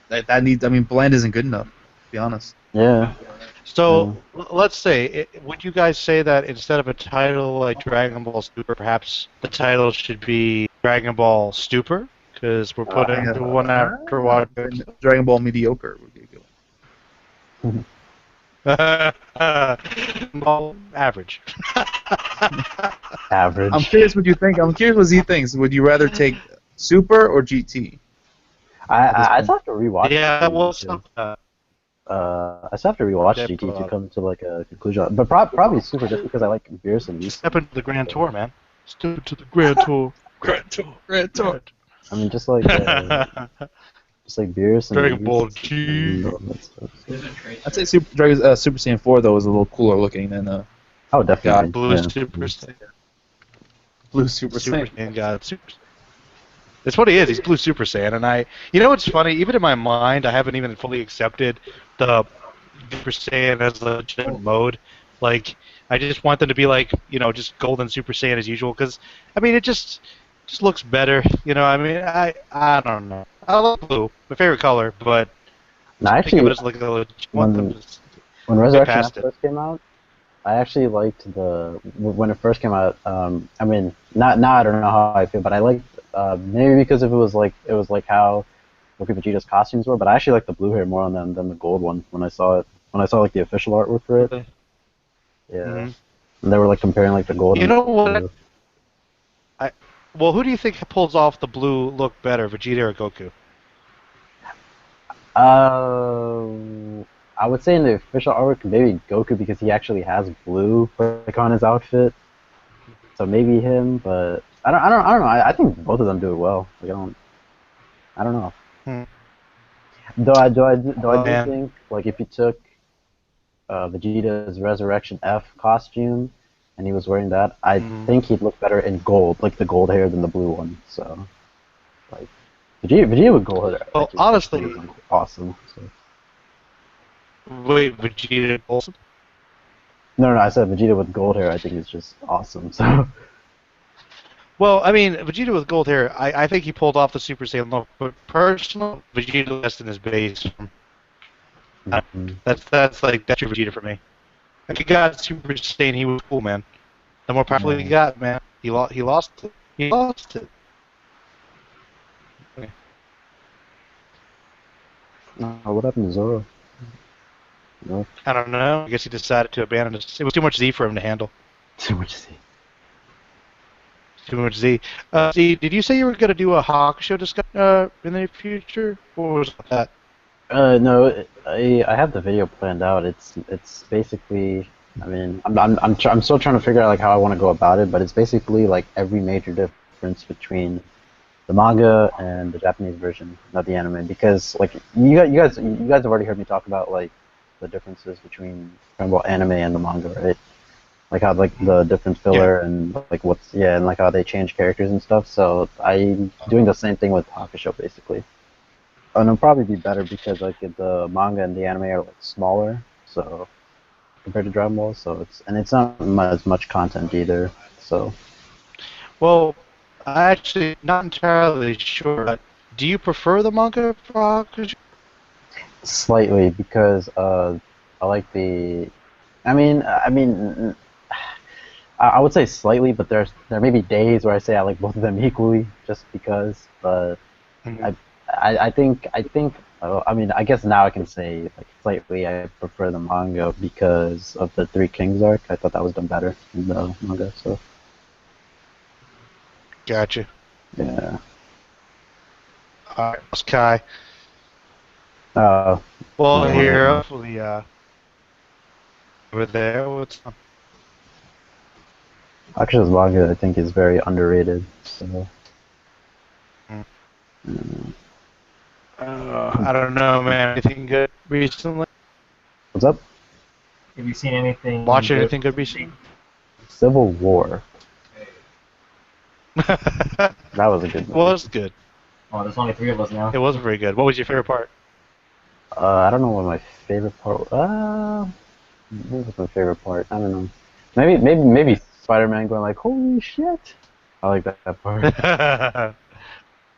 B: that needs. I mean, bland isn't good enough. To be honest.
F: yeah.
A: So
F: Yeah.
A: let's say, would you guys say that instead of a title like Dragon Ball Super, perhaps the title should be Dragon Ball Stupor? Because we're putting
B: Yeah.
A: the one after watch.
B: Dragon Ball mediocre would be a good
A: Well, average.
B: I'm
F: Average.
B: curious what you think. I'm curious what he thinks. Would you rather take Super or GT at this
F: I
B: point?
F: still have to rewatch
A: Yeah,
F: GT
A: well,
F: because
A: some,
F: I still have to rewatch
A: step,
F: GT to come to like a conclusion. But probably Super just because I like Beerus and Whis.
A: step into the Grand Tour, man. Step into the Grand Tour. Grand Tour.
B: Grand Tour.
F: I mean, just like Beerus and
A: Dragon Ball
F: Whis
A: G.
F: and all that stuff.
B: I'd say Super Saiyan 4 though is a little cooler looking than
F: Oh, definitely.
A: Blue
F: Yeah.
A: Super Saiyan.
B: Blue Super
A: Super
B: Saiyan.
A: Saiyan God. That's what he is. He's Blue Super Saiyan, and you know what's funny? Even in my mind, I haven't even fully accepted the Super Saiyan as a legitimate mode. Like, I just want them to be like, just Golden Super Saiyan as usual. Because I mean, it just looks better. I mean, I don't know. I love blue, my favorite color, but
F: Now,
A: think of
F: actually,
A: it as like a want them
F: when
A: to
F: when
A: get
F: Resurrection F
A: past it.
F: first came out, I actually liked when it first came out. I mean, not now I don't know how I feel, but I liked maybe because if it was like how Goku Vegeta's costumes were, but I actually liked the blue hair more on them than the gold one when I saw it. When I saw like the official artwork for it, yeah,
A: Hmm.
F: and they were like comparing like the gold
A: You
F: and
A: know
F: the
A: what?
F: blue.
A: Well, who do you think pulls off the blue look better, Vegeta or Goku?
F: I would say in the official artwork maybe Goku because he actually has blue like on his outfit, so maybe him. But I don't know. I think both of them do it well. Like I don't know.
A: Hmm.
F: Though I
A: Oh
F: do
A: man.
F: think like if you took Vegeta's Resurrection F costume and he was wearing that, I
A: Hmm.
F: think he'd look better in gold, like the gold hair than the blue one. So like Vegeta with gold hair
A: Well,
F: actually is
A: honestly,
F: like awesome. So.
A: wait, Vegeta Olsen?
F: No, I said Vegeta with gold hair. I think is just awesome. So.
A: Well, I mean, Vegeta with gold hair, I think he pulled off the Super Saiyan look, but personally, Vegeta less in his base form. That's true Vegeta for me. If he got Super Saiyan, he was cool, man. The more powerful he got, man, he lost it. He lost it.
F: What happened to Zoro? No.
A: I don't know. I guess he decided to abandon it. It was too much Z for him to handle.
F: Too much Z.
A: Too much Z. Z, did you say you were going to do a Hakusho discussion in the future? What was that?
F: No, I have the video planned out. It's basically, I mean, I'm still trying to figure out like how I want to go about it, but it's basically like every major difference between the manga and the Japanese version of the anime, because like you guys have already heard me talk about like the differences between Dragon Ball anime and the manga, right? Like how like the different filler and like and like how they change characters and stuff. So I'm doing the same thing with Hakusho basically. And it'll probably be better because like the manga and the anime are like smaller, so compared to Dragon Ball, so it's not as much content either. So.
A: Well, I actually not entirely sure. But do you prefer the manga for Hakusho?
F: Slightly, because I like the. I would say slightly, but there may be days where I say I like both of them equally, just because. But I think I guess now I can say like slightly I prefer the manga because of the Three Kings arc. I thought that was done better in the manga. So.
A: Gotcha.
F: Yeah.
A: Alright, Kai.
F: Well,
A: here, hopefully, over there, what's up?
F: Aksha's manga, I think, is very underrated. So.
A: I don't know, man. Anything good recently?
F: What's up?
C: Have you seen anything?
A: Watching anything good recently?
F: Civil War. That was a good movie.
A: Was good.
C: Oh, there's only 3 of us now.
A: It was very good. What was your favorite part?
F: I don't know what my favorite part. What was my favorite part? I don't know. Maybe Spider-Man going like, "Holy shit!" I like that part.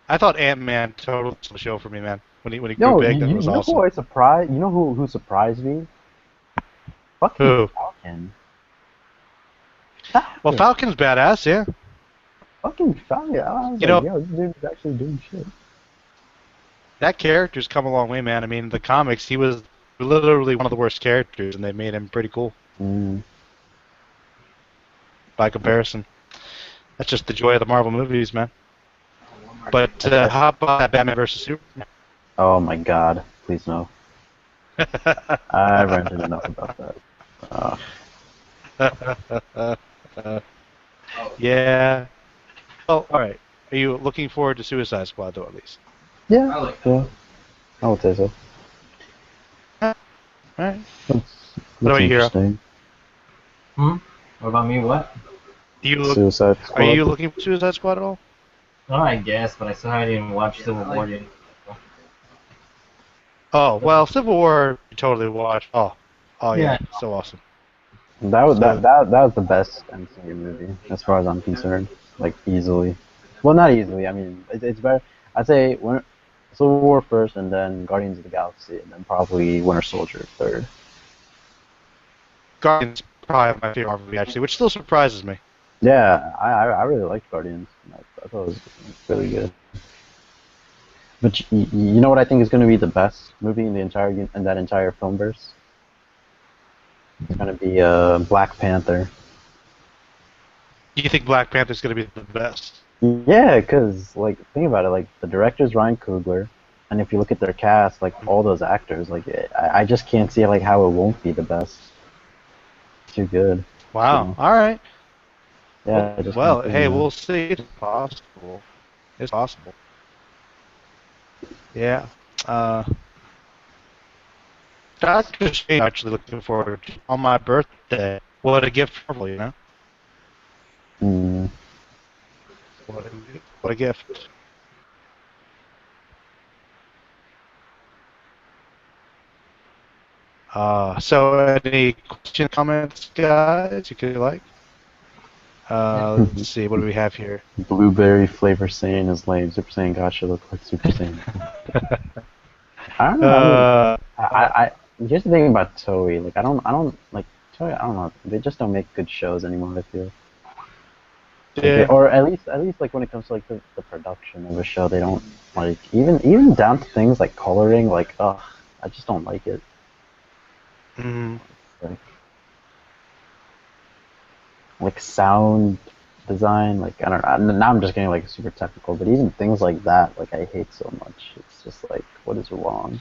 A: I thought Ant-Man totally stole the show for me, man. When he grew
F: No,
A: big, that was
F: you know
A: awesome.
F: who I surprised? You know who surprised me? Fucking
A: Who?
F: Falcon.
A: Well, Falcon's badass, yeah.
F: Fucking Falcon. I was like, yo, this dude's actually doing shit.
A: That character's come a long way, man. I mean, the comics, he was literally one of the worst characters, and they made him pretty cool. By comparison. That's just the joy of the Marvel movies, man. But how about Batman vs. Superman?
F: Oh my god, please no. I've ranted enough about that.
A: Yeah. Well, alright. Are you looking forward to Suicide Squad, though, at least?
F: Yeah, I would say so.
A: Alright.
F: That's
A: What about you, Hero?
F: interesting.
C: What about me? What?
F: Suicide Squad.
A: Are you looking for Suicide Squad at all?
C: No, I guess, but I still haven't even watched Civil War yet.
A: Oh, well, Civil War, you totally watched. Oh yeah, so awesome.
F: That was the best MCU movie as far as I'm concerned. Like easily. Well, not easily. I mean, it's better. I'd say Civil War first, and then Guardians of the Galaxy, and then probably Winter Soldier third.
A: Guardians probably my favorite Marvel movie, actually, which still surprises me.
F: Yeah, I really liked Guardians. I thought it was really good. But you know what I think is going to be the best movie in that entire filmverse? It's going to be Black Panther.
A: You think Black Panther's going to be the best?
F: Yeah, because like think about it, like the director's Ryan Coogler, and if you look at their cast, like all those actors, like I just can't see like how it won't be the best. It's too good.
A: Wow. All right.
F: Yeah.
A: Well, hey, we'll see. It's possible. It's possible. Yeah. Doctor Strange, actually looking forward to on my birthday. What a gift for Marvel, you know? What a gift. So any question, comments, guys? You could like. Let's see. What do we have here?
F: Blueberry flavor Saiyan is lame. Super Saiyan God should look like Super Saiyan. I don't know. I mean, I here's the thing about Toei. Like, I don't like Toei. I don't know. They just don't make good shows anymore. I feel. Like or at least like when it comes to like the production of a show, they don't like even down to things like coloring. Like, ugh, I just don't like it. Like sound design, like I don't know. Now I'm just getting like super technical, but even things like that, like I hate so much. It's just like, what is wrong?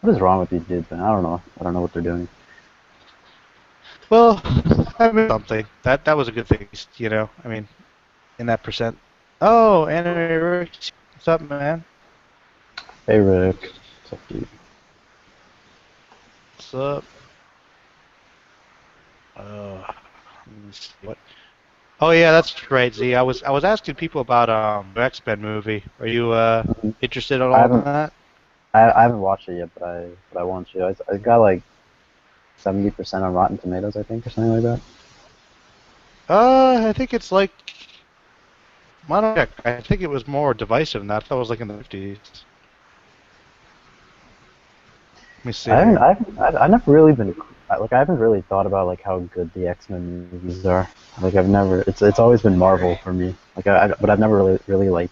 F: What is wrong with these dudes, man? I don't know. I don't know what they're doing.
A: Well, I mean something. That was a good thing, you know. I mean, in that percent. Oh, Anime Rick, what's up, man?
F: Hey Rick, what's up, dude?
A: What's up? Let me see what. Oh yeah, that's right, Z. I was asking people about the X-Men movie. Are you interested at
F: I
A: all in
F: haven't
A: that?
F: I haven't watched it yet, but I want to. I got like 70% on Rotten Tomatoes, I think, or something like that.
A: I think it's like. I think it was more divisive than that. I thought it was like in the 50s. Let me see here.
F: I never really been like I haven't really thought about like how good the X-Men movies are. Like I've never it's always been Marvel for me. Like but I've never really like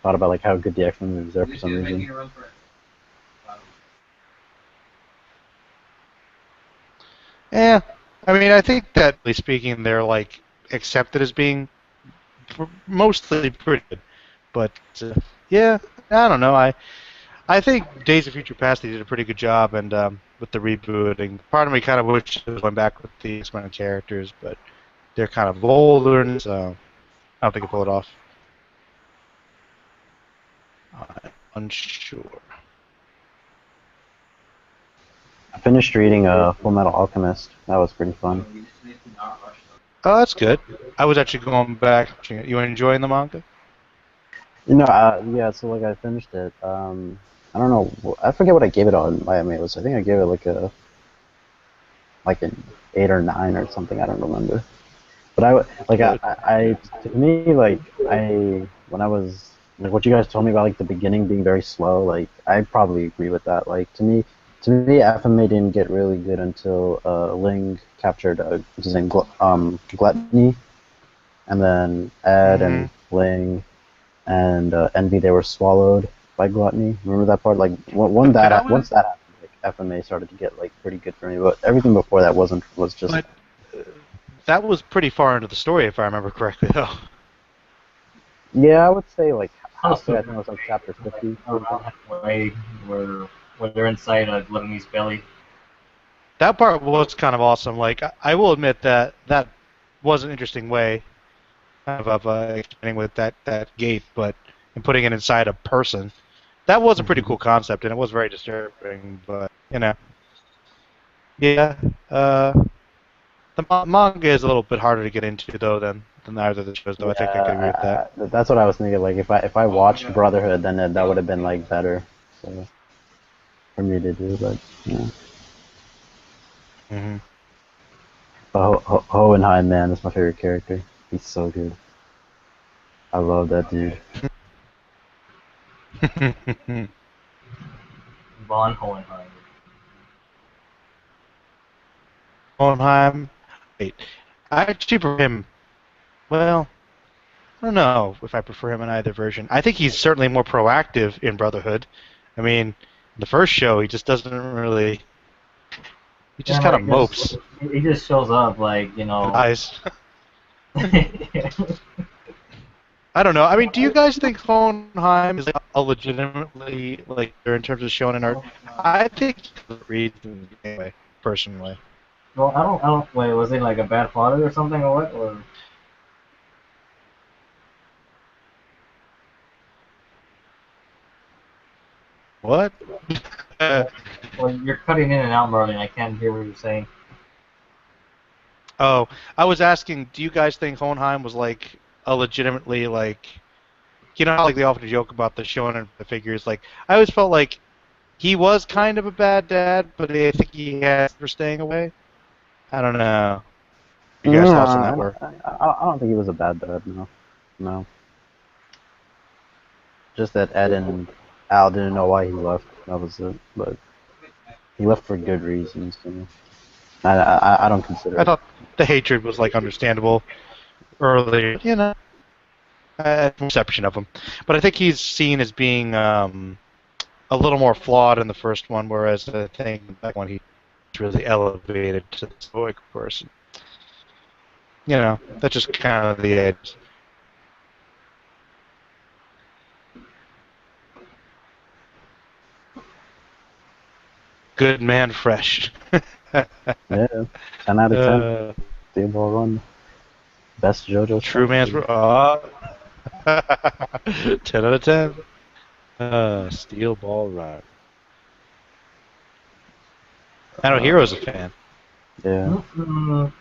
F: thought about like how good the X-Men movies are for some reason.
A: Yeah, I mean, I think that, generally speaking, they're like accepted as being mostly pretty good. But yeah, I don't know. I think Days of Future Past they did a pretty good job, and with the rebooting, part of me kind of wishes it was going back with the X-Men characters, but they're kind of older, and so I don't think it pull it off. I'm unsure.
F: I finished reading Full Metal Alchemist. That was pretty fun.
A: Oh, that's good. I was actually going back. You enjoying the manga?
F: You know, yeah. So like I finished it. I don't know. I forget what I gave it on my tomatoes. I think I gave it like an 8 or 9 or something. I don't remember. But to me, like, when I was, like, what you guys told me about, like, the beginning being very slow, like, I probably agree with that. Like, to me, FMA didn't get really good until, Ling captured, what's his name, Gluttony, and then Ed and Ling and, Envy, they were swallowed by Gluttony. Remember that part? Like, once that happened, like, FMA started to get, like, pretty good for me, but everything before that was just...
A: But that was pretty far into the story, if I remember correctly, though.
F: Yeah, I would say like halfway. I think it was like chapter 50.
C: Around halfway where they're inside of Lebanese belly.
A: That part was kind of awesome. Like, I will admit that that was an interesting way of explaining with that gate, but and putting it inside a person. That was a pretty cool concept, and it was very disturbing. But you know, yeah, the manga is a little bit harder to get into though than either of the shows. Though I think I could agree with that.
F: That's what I was thinking. Like if I watched Brotherhood, then that would have been like better so, for me to do. But yeah.
A: Mm-hmm.
F: Hohenheim, man, that's my favorite character. He's so good. I love that dude.
C: Von Hohenheim.
A: Hohenheim. Wait, I actually prefer him. Well, I don't know if I prefer him in either version. I think he's certainly more proactive in Brotherhood. I mean, the first show he just doesn't really. He just kind of mopes.
C: He just shows up like, you know.
A: Eyes. I don't know. I mean, do you guys think Hohenheim is like a legitimately like in terms of shonen art? I think reasons anyway, personally.
C: Well, I don't. Wait, was he like a bad father or something, or what? Or
A: What?
C: well, you're cutting in and out, Merlin. I can't hear what you're saying.
A: Oh, I was asking, do you guys think Hohenheim was like a legitimately like, you know, how, like they often joke about the shonen the figures? Like, I always felt like he was kind of a bad dad, but I think he has for staying away. I don't know. Your guys' thoughts on that were?
F: I don't think he was a bad dad. No, no. Just that Ed and Al didn't know why he left. That was it. But he left for good reasons. So I don't consider
A: I
F: it.
A: thought the hatred was like understandable earlier, you know, perception of him. But I think he's seen as being a little more flawed in the first one, whereas I think in the second one he's really elevated to the stoic person. You know, that's just kind of the edge. Good man, fresh.
F: Yeah, 10 out of 10. Steel Ball Run. Best JoJo.
A: True man's. 10 out of 10. Steel Ball Run. I know Hero's a fan.
F: Yeah.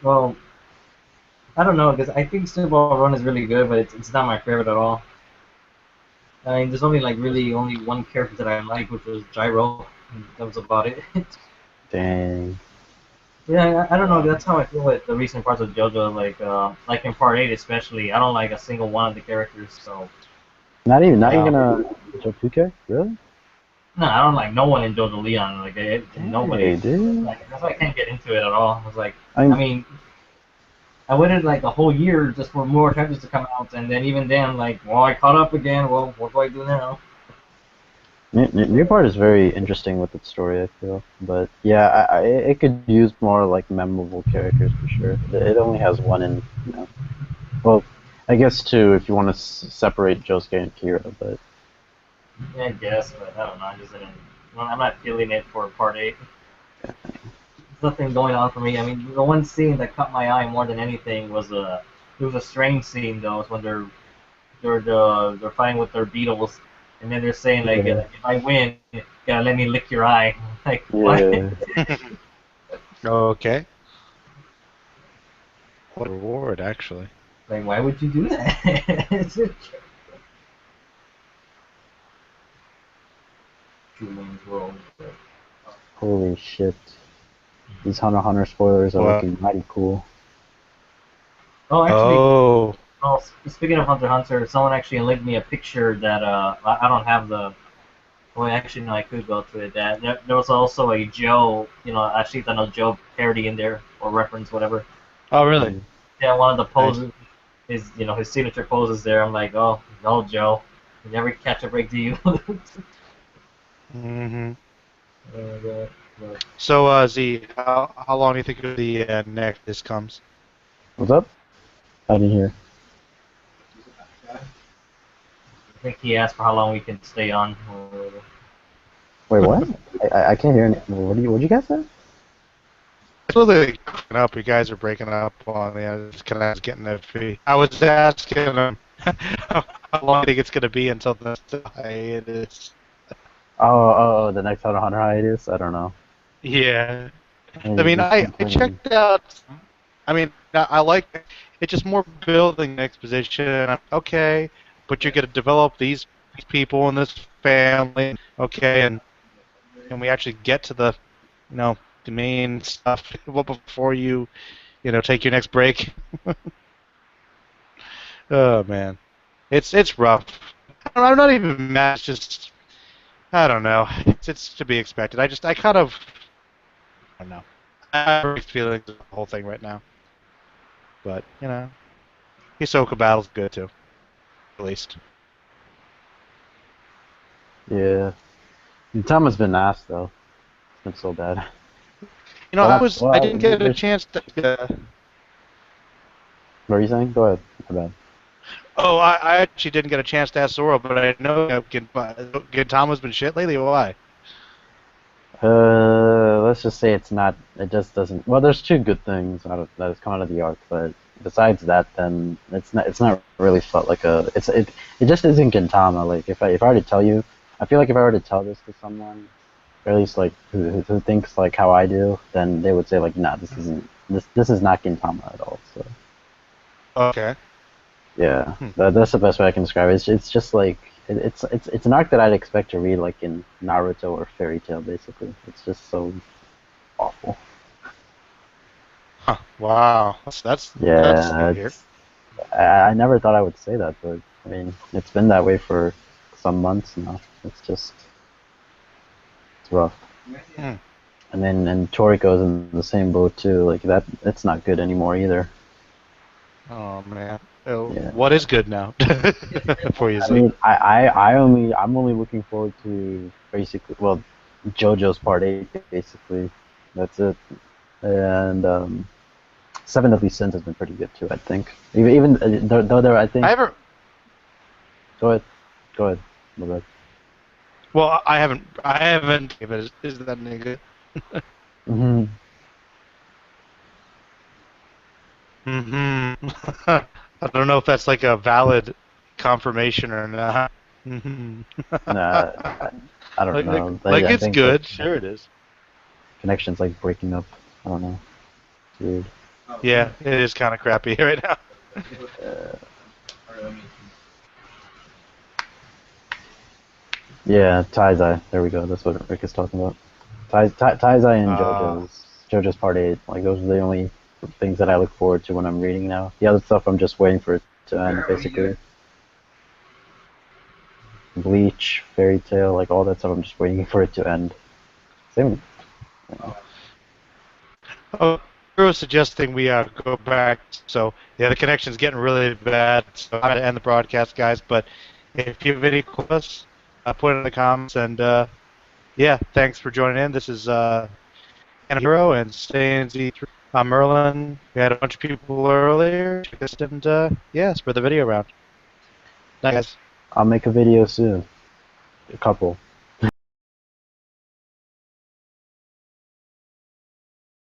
C: Well, I don't know, because I think Snowball Run is really good, but it's not my favorite at all. I mean, there's only like really only one character that I like, which was Gyro. And that was about it.
F: Dang.
C: Yeah, I don't know. That's how I feel with the recent parts of JoJo. Like in Part 8 especially, I don't like a single one of the characters. So
F: Not even JoJo really?
C: no, I don't like no one in JoJo Leon. Nobody.
F: Hey, dude.
C: Like that's why I can't get into it at all. I was like,
F: I
C: I mean, I waited like a whole year just for more chapters to come out, and then even then, like, well, I caught up again. Well, what do I do now?
F: New part is very interesting with its story, I feel. But yeah, it could use more like memorable characters for sure. It only has one in, you know. Well, I guess two if you want to separate Josuke and Kira, but.
C: Yeah, I guess, but I don't know. I just didn't. Well, I'm not feeling it for Part 8. There's nothing going on for me. I mean, the one scene that caught my eye more than anything was it was a strange scene though. It's when they're fighting with their beetles, and then they're saying like,
F: Yeah.
C: if I win, you gotta let me lick your eye. Like,
F: Yeah.
C: what?
A: Okay. What a reward, actually.
C: Like, why would you do that? It's just- Julian's World.
F: Holy shit. These Hunter x Hunter spoilers are
A: What?
F: looking mighty cool.
C: Oh, actually,
A: Oh.
C: oh, speaking of Hunter x Hunter, someone actually linked me a picture that I don't have the. Well, actually, no, I could go to it. That there was also a Joe, actually, no Joe parody in there or reference, whatever.
A: Oh, really?
C: Yeah, one of the
A: Nice.
C: poses, his signature poses there. I'm like, oh, no, Joe, you never catch a break, do you?
A: Mm-hmm.
C: But,
A: So, Z, how long do you think the next this comes?
F: What's up? I didn't hear.
C: I think he asked for how long we can stay on.
F: Wait, what? I can't hear any. What'd you guys say?
A: It's really breaking up. You guys are breaking up on me. I was kind of getting iffy. I was asking him how long do you think it's going to be until the hiatus.
F: Oh, the next Hunter x Hunter hiatus? I don't know.
A: Yeah.
F: Hey,
A: I mean,
F: just
A: I
F: continue.
A: checked out. I mean, I like it. It's just more building exposition. Okay, but you're going to develop these people in this family. Okay, and we actually get to the, the main stuff before you, take your next break. Oh man, it's rough. I'm not even mad. It's just I don't know. It's to be expected. I kind of I don't know. I have mixed feelings of the whole thing right now. But Hisoka battle's good too, at least.
F: Yeah. Tama's been ass though. It's been so bad.
A: I didn't get a chance to.
F: What are you saying? Go ahead. My bad.
A: Oh, I actually didn't get a chance to ask Zoro, but I know Gintama's been shit lately. Why?
F: Let's just say it's not. It just doesn't. Well, there's two good things that has come out of the arc, but besides that, then it's not. It's not really felt like a. It just isn't Gintama. Like if I were to tell you, I feel like if I were to tell this to someone, or at least like who thinks like how I do, then they would say like, nah, this isn't. This is not Gintama at all. So.
A: Okay.
F: Yeah,
A: Hmm.
F: that's the best way I can describe it. It's just like it's an arc that I'd expect to read like in Naruto or Fairy Tail. Basically, it's just so awful.
A: Huh. Wow. That's
F: Yeah,
A: good to hear.
F: I never thought I would say that, but I mean, it's been that way for some months now. It's rough.
A: Hmm.
F: And then and Toriko's in the same boat too. Like that, it's not good anymore either.
A: Oh man.
F: Yeah.
A: What is good now for you,
F: I
A: Zeke?
F: mean, I'm only looking forward to basically, well, JoJo's Part 8, basically. That's it. And Seven Deadly Sins has been pretty good too, I think. Even though there, I think.
A: I haven't.
F: Go ahead. Go ahead. My bad.
A: Well, I haven't. I haven't. But is that any good?
F: Hmm.
A: I don't know if that's like a valid confirmation or not. Hmm.
F: Nah, I don't know.
A: Like
F: I
A: it's
F: think the
A: good. Sure, it is.
F: connection's like breaking up. I don't know. It's weird.
A: Yeah, it is kind of crappy right now.
F: Uh, yeah, Taizai. There we go. That's what Rick is talking about. Taizai and JoJo's Part 8. Like those are the only things that I look forward to when I'm reading now. The other stuff I'm just waiting for it to end, basically. Bleach, Fairy Tail, like all that stuff. I'm just waiting for it to end. Same.
A: Oh, Drew was suggesting we go back. So yeah, the connection's getting really bad. So I'm going to end the broadcast, guys. But if you have any questions, put it in the comments. And yeah, thanks for joining in. This is Hero and staying Z3. I'm Merlin. We had a bunch of people earlier. Check us and yeah, spread the video around. Night, guys.
F: I'll make a video soon. A couple.